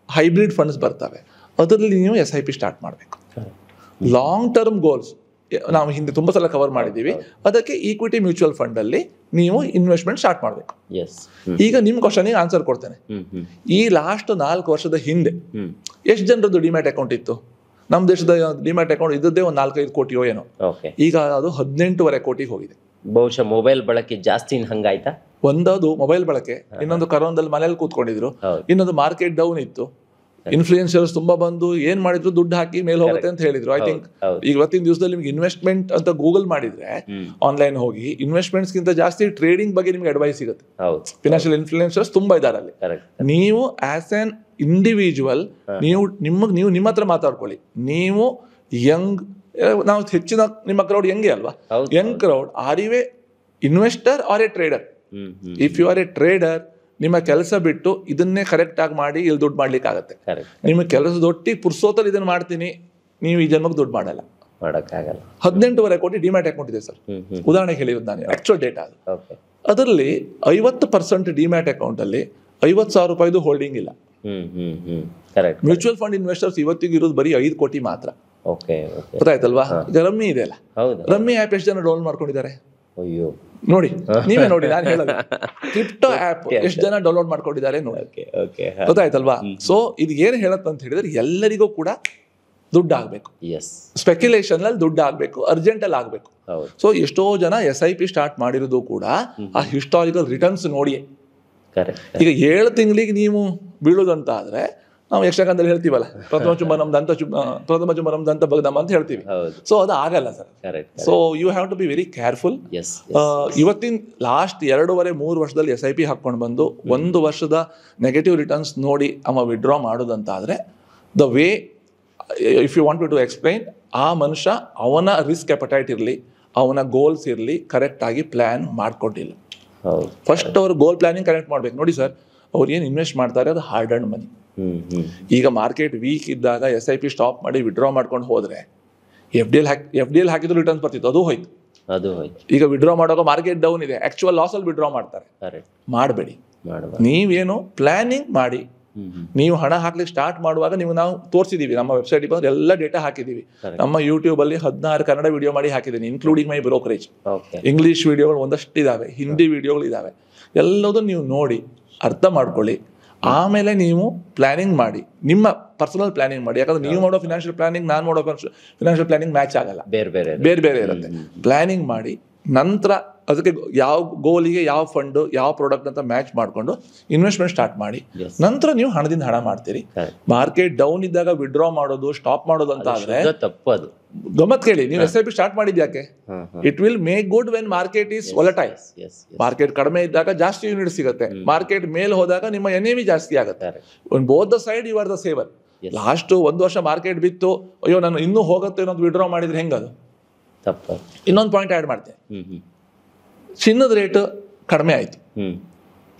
ಹೈಬ್ರಿಡ್ ಫಂಡ್ಸ್ ಬರ್ತವೆ, ಅದರಲ್ಲಿ ನೀವು SIP ಸ್ಟಾರ್ಟ್ ಮಾಡಬೇಕು. ಲಾಂಗ್ ಟರ್ಮ್ ಗೋಲ್ಸ್ ನಾವು ಹಿಂದೆ ತುಂಬ ಸಲ ಕವರ್ ಮಾಡಿದ್ದೀವಿ. ಅದಕ್ಕೆ ಈಕ್ವಿಟಿ ಮ್ಯೂಚುವಲ್ ಫಂಡ್ ಅಲ್ಲಿ ನೀವು ಇನ್ವೆಸ್ಟ್ಮೆಂಟ್ ಸ್ಟಾರ್ಟ್ ಮಾಡಬೇಕು. ಈಗ ನಿಮ್ಮ ಕ್ವಶನಿಗೆ ಆನ್ಸರ್ ಕೊಡ್ತೇನೆ. ಈ ಲಾಸ್ಟ್ 4 ವರ್ಷದ ಹಿಂದೆ ಎಷ್ಟು ಜನರದ್ದು ಡಿಮ್ಯಾಟ್ ಅಕೌಂಟ್ ಇತ್ತು? ನಮ್ಮ ದೇಶದ ಡಿಮ್ಯಾಟ್ ಅಕೌಂಟ್ ಇದ್ದದ್ದೇ ಒಂದು 4-5 ಕೋಟಿಯೋ ಏನೋ. ಈಗ ಅದು 18.5 ಕೋಟಿಗೆ ಹೋಗಿದೆ. ಬಹುಶಃ ಮೊಬೈಲ್ ಬಳಕೆ ಜಾಸ್ತಿ ಹಂಗಾಯ್ತಾ? ಒಂದದು ಮೊಬೈಲ್ ಬಳಕೆ, ಇನ್ನೊಂದು ಕರೋನಾದಲ್ಲಿ ಮನೇಲಿ ಕೂತ್ಕೊಂಡಿದ್ರು, ಇನ್ನೊಂದು ಮಾರ್ಕೆಟ್ ಡೌನ್ ಇತ್ತು. ಇನ್ಫ್ಲೂಯೆನ್ಸರ್ಸ್ ತುಂಬಾ ಬಂದು ಏನ್ ಮಾಡಿದ್ರು ದುಡ್ಡು ಹಾಕಿ ಮೇಲೆ ಹೋಗುತ್ತೆ ಅಂತ ಹೇಳಿದ್ರು. ಐ ಥಿಂಕ್ ಈಗ ಇವತ್ತಿನ ದಿವಸದಲ್ಲಿ ನಿಮ್ಗೆ ಇನ್ವೆಸ್ಟ್ಮೆಂಟ್ ಅಂತ ಗೂಗಲ್ ಮಾಡಿದ್ರೆ ಆನ್ಲೈನ್ ಹೋಗಿ ಇನ್ವೆಸ್ಟ್ಮೆಂಟ್ಸ್ ಗಿಂತ ಜಾಸ್ತಿ ಟ್ರೇಡಿಂಗ್ ಬಗ್ಗೆ ನಿಮ್ಗೆ ಅಡ್ವೈಸ್ ಸಿಗುತ್ತೆ. ಫಿನಾನ್ಷಿಯಲ್ ಇನ್ಫ್ಲೂಯೆನ್ಸರ್ಸ್ ತುಂಬಾ ಇದಾರೆ ಅಲ್ಲಿ. ನೀವು ಆಸ್ ಆನ್ ಇಂಡಿವಿಜುವಲ್ ನೀವು ನಿಮ್ಮ ಹತ್ರ ಮಾತಾಡ್ಕೊಳ್ಳಿ. ನೀವು ಯಂಗ್, ನಾವು ಹೆಚ್ಚಿನ ನಿಮ್ಮ ಕ್ರೌಡ್ ಯಂಗೇ ಅಲ್ವಾ? Young crowd, are you a investor or a trader? If you are a trader, ನಿಮ್ಮ ಕೆಲಸ ಬಿಟ್ಟು ಇದನ್ನೇ ಕರೆಕ್ಟ್ ಆಗಿ ಮಾಡಿ ಇಲ್ಲಿ ದುಡ್ಡು ಮಾಡ್ಲಿಕ್ಕೆ ಆಗುತ್ತೆ. ನಿಮ್ಮ ಕೆಲಸದೊಟ್ಟಿಗೆ ಪುರ್ಸೋತಲ್ಲಿ ಇದನ್ನ ಮಾಡ್ತೀನಿ, ನೀವು ಈ ಜನ್ಮಕ್ಕೆ ದುಡ್ಡು ಮಾಡಲ್ಲ. 18.5 ಕೋಟಿ ಡಿಮ್ಯಾಟ್ ಅಕೌಂಟ್ ಇದೆ ಸರ್. ಉದಾಹರಣೆಗೆ ಹೇಳಿರೋದು ನಾನು, ಆಕ್ಚುಯಲ್ ಡೇಟಾ ಅದು. ಅದರಲ್ಲಿ 50% ಡಿಮ್ಯಾಟ್ ಅಕೌಂಟ್ ಅಲ್ಲಿ 50,000 ರೂಪಾಯಿದು ಹೋಲ್ಡಿಂಗ್ ಇಲ್ಲ. ಮ್ಯೂಚುವಲ್ ಫಂಡ್ ಇನ್ವೆಸ್ಟರ್ಸ್ ಇವತ್ತಿಗೆ ಇರೋದು ಬರೀ 5 ಕೋಟಿ ಮಾತ್ರ. ಗೊತ್ತಾಯ್ತಲ್ವಾ? ಈಗ ರಮ್ಮಿ ಇದೆ ಅಲ್ಲ, ರಮ್ಮಿ ಆ್ಯಪ್ ಎಷ್ಟು ಜನ ಡೌನ್ಲೋಡ್ ಮಾಡ್ಕೊಂಡಿದ್ದಾರೆ ನೋಡಿ, ನೀವೇ ನೋಡಿ, ನಾನು ಹೇಳಲ್ಲ. ಕ್ರಿಪ್ಟೋ ಆ್ಯಪ್ ಎಷ್ಟು ಜನ ಡೌನ್ಲೋಡ್ ಮಾಡ್ಕೊಂಡಿದ್ದಾರೆ ನೋಡಿ. ಗೊತ್ತಾಯ್ತಲ್ವಾ? ಸೊ ಇದು ಏನು ಹೇಳತ್ತ ಅಂತ ಹೇಳಿದ್ರೆ ಎಲ್ಲರಿಗೂ ಕೂಡ ದುಡ್ಡು ಆಗ್ಬೇಕು, ಸ್ಪೆಕ್ಯುಲೇಷನ್ ಅಲ್ಲಿ ದುಡ್ಡು ಆಗ್ಬೇಕು, ಅರ್ಜೆಂಟ್ ಅಲ್ಲಿ ಆಗ್ಬೇಕು. ಸೊ ಎಷ್ಟೋ ಜನ SIP ಸ್ಟಾರ್ಟ್ ಮಾಡಿರೋದು ಕೂಡ ಆ ಹಿಸ್ಟಾರಿಕಲ್ ರಿಟರ್ನ್ಸ್ ನೋಡಿ. ಈಗ 7 ತಿಂಗಳಿಗೆ ನೀವು ಬೀಳೋದಂತ ಆದ್ರೆ ನಾವು ಯಕ್ಷಗಾನದಲ್ಲಿ ಹೇಳ್ತೀವಲ್ಲ, ಪ್ರಥಮ ಚುಂಬನಂ ದಂತ ಭಗ್ನಂ ಅಂತ ಹೇಳ್ತೀವಿ. ಸೊ ಅದು ಆಗಲ್ಲ sir. So you have to be very careful. ಇವತ್ತಿನ ಲಾಸ್ಟ್ 2.5-3 ವರ್ಷದಲ್ಲಿ SIP ಹಾಕೊಂಡು ಬಂದು 1 ವರ್ಷದ ನೆಗೆಟಿವ್ ರಿಟರ್ನ್ಸ್ ನೋಡಿ ಅವ ವಿಡ್ರಾ ಮಾಡೋದಂತ ಆದ್ರೆ, the way if you want to explain, ಆ ಮನುಷ್ಯ ಅವನ ರಿಸ್ಕ್ ಅಪಟೈಟ್ ಇರಲಿ, ಅವನ ಗೋಲ್ಸ್ ಇರಲಿ, ಕರೆಕ್ಟ್ ಆಗಿ ಪ್ಲಾನ್ ಮಾಡ್ಕೊಂಡಿಲ್ಲ. ಫಸ್ಟ್ ಅವ್ರ ಗೋಲ್ ಪ್ಲಾನಿಂಗ್ ಕರೆಕ್ಟ್ ಮಾಡ್ಬೇಕು. ನೋಡಿ ಸರ್, ಅವ್ರು ಏನು ಇನ್ವೆಸ್ಟ್ ಮಾಡ್ತಾರೆ ಅದು ಹಾರ್ಡ್ ಅಂಡ್ ಮನಿ. ಈಗ ಮಾರ್ಕೆಟ್ ವೀಕ್ ಇದ್ದಾಗ SIP ಸ್ಟಾಪ್ ಮಾಡಿ ವಿಡ್ರಾ ಮಾಡ್ಕೊಂಡು ಹೋದ್ರೆ FD ಅಲ್ಲಿ ಹಾಕಿದ್ರು ರಿಟರ್ನ್ಸ್ ಬರ್ತಿತ್ತು, ಅದು ಹೋಯ್ತು. ಈಗ ವಿಡ್ರಾ ಮಾಡುವಾಗ ಮಾರ್ಕೆಟ್ ಡೌನ್ ಇದೆ, ಆಕ್ಚುಯಲ್ ಲಾಸ್ ಅಲ್ಲಿ ವಿಡ್ರಾ ಮಾಡ್ತಾರೆ. ಮಾಡಬೇಡಿ. ನೀವೇನು ಪ್ಲಾನಿಂಗ್ ಮಾಡಿ, ನೀವು ಹಣ ಹಾಕ್ಲಿಕ್ಕೆ ಸ್ಟಾರ್ಟ್ ಮಾಡುವಾಗ ನಾವು ತೋರಿಸಿದೀವಿ, ನಮ್ಮ ವೆಬ್ಸೈಟ್ ಬಂದ್ರೆ ಎಲ್ಲ ಡೇಟಾ ಹಾಕಿದೀವಿ. ನಮ್ಮ ಯೂಟ್ಯೂಬ್ ಅಲ್ಲಿ 16 ಕನ್ನಡ ವಿಡಿಯೋ ಮಾಡಿ ಹಾಕಿದ್ದೀನಿ, ಇನ್ಕ್ಲೂಡಿಂಗ್ ಮೈ ಬ್ರೋಕರೇಜ್. ಇಂಗ್ಲಿಷ್ ವಿಡಿಯೋಗಳು ಒಂದಷ್ಟು ಇದಾವೆ, ಹಿಂದಿ ವಿಡಿಯೋಗಳು ಇದಾವೆ. ಎಲ್ಲದೂ ನೀವು ನೋಡಿ ಅರ್ಥ ಮಾಡ್ಕೊಳ್ಳಿ. ಆಮೇಲೆ ನೀವು ಪ್ಲಾನಿಂಗ್ ಮಾಡಿ, ನಿಮ್ಮ ಪರ್ಸನಲ್ ಪ್ಲಾನಿಂಗ್ ಮಾಡಿ. ಯಾಕಂದ್ರೆ ನೀವು ಮಾಡೋ ಫಿನಾನ್ಷಿಯಲ್ ಪ್ಲಾನಿಂಗ್, ನಾನು ಮಾಡೋ ಫಿನಾನ್ಷಿಯಲ್ ಪ್ಲಾನಿಂಗ್ ಮ್ಯಾಚ್ ಆಗಲ್ಲ, ಬೇರೆ ಬೇರೆ ಇರುತ್ತೆ. ಪ್ಲಾನಿಂಗ್ ಮಾಡಿ ನಂತರ ಅದಕ್ಕೆ ಯಾವ ಗೋಲಿಗೆ ಯಾವ ಫಂಡ್ ಯಾವ ಪ್ರಾಡಕ್ಟ್ ಅಂತ ಮ್ಯಾಚ್ ಮಾಡಿಕೊಂಡು ಇನ್ವೆಸ್ಟ್ಮೆಂಟ್ ಸ್ಟಾರ್ಟ್ ಮಾಡಿ. ನಂತರ ನೀವು ಹಣದಿಂದ ಹಣ ಮಾಡ್ತೀರಿ. ಮಾರ್ಕೆಟ್ ಡೌನ್ ಇದ್ದಾಗ ವಿಡ್ರಾ ಮಾಡೋದು, ಸ್ಟಾಪ್ ಮಾಡೋದು ಅಂತ ಆದ್ರೆ ತಪ್ಪದು. ಗಮತ್ ಕೇಳಿ, ನೀವು SIP ಸ್ಟಾರ್ಟ್ ಮಾಡಿದ್ಯಾಕೆ? It will make good when market is volatile. Market ಕಡಿಮೆ ಇದ್ದಾಗ ಜಾಸ್ತಿ ಯೂನಿಟ್ ಸಿಗುತ್ತೆ, ಮಾರ್ಕೆಟ್ ಮೇಲೆ ಹೋದಾಗ ನಿಮ್ಮ NAV ಜಾಸ್ತಿ ಆಗುತ್ತೆ. Both the side you are the saver. Last 1 ವರ್ಷ ಮಾರ್ಕೆಟ್ ಬಿತ್ತು, ಅಯ್ಯೋ ನಾನು ಇನ್ನೂ ಹೋಗುತ್ತೆ ಅನ್ನೋದು ವಿಡ್ರಾ ಮಾಡಿದ್ರೆ ಹೆಂಗದು ತಪ್ಪ. ಇನ್ನೊಂದು ಪಾಯಿಂಟ್ ಆ್ಯಡ್ ಮಾಡ್ತೇನೆ, ಚಿನ್ನದ ರೇಟ್ ಕಡಿಮೆ ಆಯ್ತು,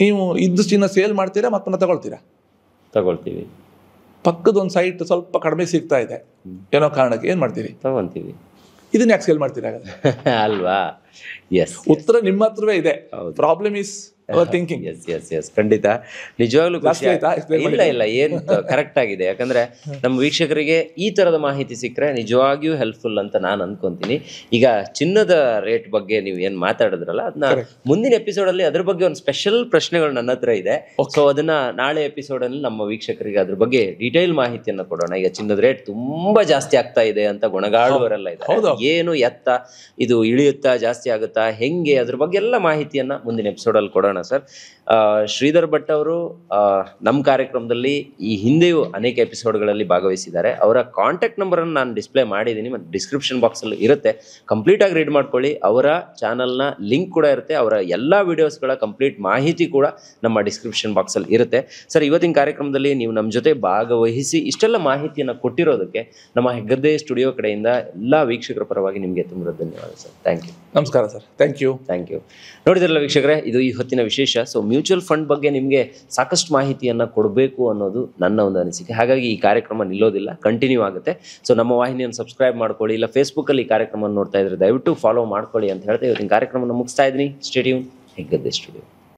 ನೀವು ಇದ್ದು ಚಿನ್ನ ಸೇಲ್ ಮಾಡ್ತೀರಾ ಮತ್ತೊಂದು ತಗೊಳ್ತೀವಿ. ಪಕ್ಕದ ಒಂದು ಸೈಟ್ ಸ್ವಲ್ಪ ಕಡಿಮೆ ಸಿಗ್ತಾ ಇದೆ ಏನೋ ಕಾರಣಕ್ಕೆ, ಏನ್ ಮಾಡ್ತೀರಿ? ತಗೊಂತೀವಿ. ಇದನ್ನ ಯಾಕೆ ಸೇಲ್ ಮಾಡ್ತೀರಾ ಅಲ್ವಾ? ಉತ್ತರ ನಿಮ್ಮ ಹತ್ರವೇ ಇದೆ. Problem is thinking. ಖಂಡಿತ, ನಿಜವಾಗ್ಲೂ ಇಲ್ಲ ಏನು ಕರೆಕ್ಟ್ ಆಗಿದೆ. ಯಾಕಂದ್ರೆ ನಮ್ಮ ವೀಕ್ಷಕರಿಗೆ ಈ ತರದ ಮಾಹಿತಿ ಸಿಕ್ಕರೆ ನಿಜವಾಗಿಯೂ ಹೆಲ್ಪ್ಫುಲ್ ಅಂತ ನಾನು ಅನ್ಕೊಂತೀನಿ. ಈಗ ಚಿನ್ನದ ರೇಟ್ ಬಗ್ಗೆ ನೀವು ಏನ್ ಮಾತಾಡಿದ್ರಲ್ಲ, ಅದನ್ನ ಮುಂದಿನ ಎಪಿಸೋಡ್ ಅಲ್ಲಿ ಅದ್ರ ಬಗ್ಗೆ ಒಂದು ಸ್ಪೆಷಲ್ ಪ್ರಶ್ನೆಗಳು ನನ್ನ ಹತ್ರ ಇದೆ. ಸೊ ಅದನ್ನ ನಾಳೆ ಎಪಿಸೋಡ್ ಅಲ್ಲಿ ನಮ್ಮ ವೀಕ್ಷಕರಿಗೆ ಅದ್ರ ಬಗ್ಗೆ ಡೀಟೇಲ್ ಮಾಹಿತಿಯನ್ನ ಕೊಡೋಣ. ಈಗ ಚಿನ್ನದ ರೇಟ್ ತುಂಬಾ ಜಾಸ್ತಿ ಆಗ್ತಾ ಇದೆ ಅಂತ ಗೊಣಗಾಡುವವರೆಲ್ಲ ಇದೆ. ಏನು ಎತ್ತ ಇದು ಇಳಿಯುತ್ತಾ, ಜಾಸ್ತಿ ಆಗುತ್ತಾ, ಹೆಂಗೆ, ಅದ್ರ ಬಗ್ಗೆ ಎಲ್ಲ ಮಾಹಿತಿಯನ್ನ ಮುಂದಿನ ಎಪಿಸೋಡ್ ಅಲ್ಲಿ ಕೊಡೋಣ ಸರ್. ಶ್ರೀಧರ್ ಭಟ್ ಅವರು ನಮ್ಮ ಕಾರ್ಯಕ್ರಮದಲ್ಲಿ ಈ ಹಿಂದೆಯೂ ಅನೇಕ ಎಪಿಸೋಡ್ಗಳಲ್ಲಿ ಭಾಗವಹಿಸಿದ್ದಾರೆ. ಅವರ ಕಾಂಟ್ಯಾಕ್ಟ್ ನಂಬರ್ ಅನ್ನು ನಾನು ಡಿಸ್ಪ್ಲೇ ಮಾಡಿದ್ದೀನಿ, ಮತ್ತು ಡಿಸ್ಕ್ರಿಪ್ಷನ್ ಬಾಕ್ಸ್ ಅಲ್ಲಿ ಇರುತ್ತೆ. ಕಂಪ್ಲೀಟ್ ಆಗಿ ರೀಡ್ ಮಾಡ್ಕೊಳ್ಳಿ. ಅವರ ಚಾನಲ್ನ ಲಿಂಕ್ ಕೂಡ ಇರುತ್ತೆ, ಅವರ ಎಲ್ಲ ವಿಡಿಯೋಸ್ಗಳ ಕಂಪ್ಲೀಟ್ ಮಾಹಿತಿ ಕೂಡ ನಮ್ಮ ಡಿಸ್ಕ್ರಿಪ್ಷನ್ ಬಾಕ್ಸ್ ಅಲ್ಲಿ ಇರುತ್ತೆ. ಸರ್, ಇವತ್ತಿನ ಕಾರ್ಯಕ್ರಮದಲ್ಲಿ ನೀವು ನಮ್ಮ ಜೊತೆ ಭಾಗವಹಿಸಿ ಇಷ್ಟೆಲ್ಲ ಮಾಹಿತಿಯನ್ನು ಕೊಟ್ಟಿರೋದಕ್ಕೆ ನಮ್ಮ ಹೆಗ್ಗದ್ದೆ ಸ್ಟುಡಿಯೋ ಕಡೆಯಿಂದ ಎಲ್ಲ ವೀಕ್ಷಕರ ಪರವಾಗಿ ನಿಮಗೆ ತುಂಬ ಧನ್ಯವಾದ ಸರ್. Thank you. ನಮಸ್ಕಾರ ಸರ್. Thank you. ನೋಡಿದ್ರಲ್ಲ ವೀಕ್ಷಕರೇ, ಇದು ಈ ಹೊತ್ತಿನ ವಿಶೇಷ. ಸೊ ಮ್ಯೂಚುವಲ್ ಫಂಡ್ ಬಗ್ಗೆ ನಿಮಗೆ ಸಾಕಷ್ಟು ಮಾಹಿತಿಯನ್ನು ಕೊಡಬೇಕು ಅನ್ನೋದು ನನ್ನ ಒಂದು ಅನಿಸಿಕೆ. ಹಾಗಾಗಿ ಈ ಕಾರ್ಯಕ್ರಮ ನಿಲ್ಲೋದಿಲ್ಲ, ಕಂಟಿನ್ಯೂ ಆಗುತ್ತೆ. ಸೊ ನಮ್ಮ ವಾಹಿನಿಯನ್ನು ಸಬ್ಸ್ಕ್ರೈಬ್ ಮಾಡ್ಕೊಳ್ಳಿ, ಇಲ್ಲ ಫೇಸ್ಬುಕ್ಕಲ್ಲಿ ಈ ಕಾರ್ಯಕ್ರಮ ನೋಡ್ತಾ ಇದ್ರೆ ದಯವಿಟ್ಟು ಫಾಲೋ ಮಾಡ್ಕೊಳ್ಳಿ ಅಂತ ಹೇಳ್ತಾ ಇವತ್ತಿನ ಕಾರ್ಯಕ್ರಮವನ್ನು ಮುಗಿಸ್ತಾ ಇದ್ದೀನಿ. Stay tune, Heggadde studio.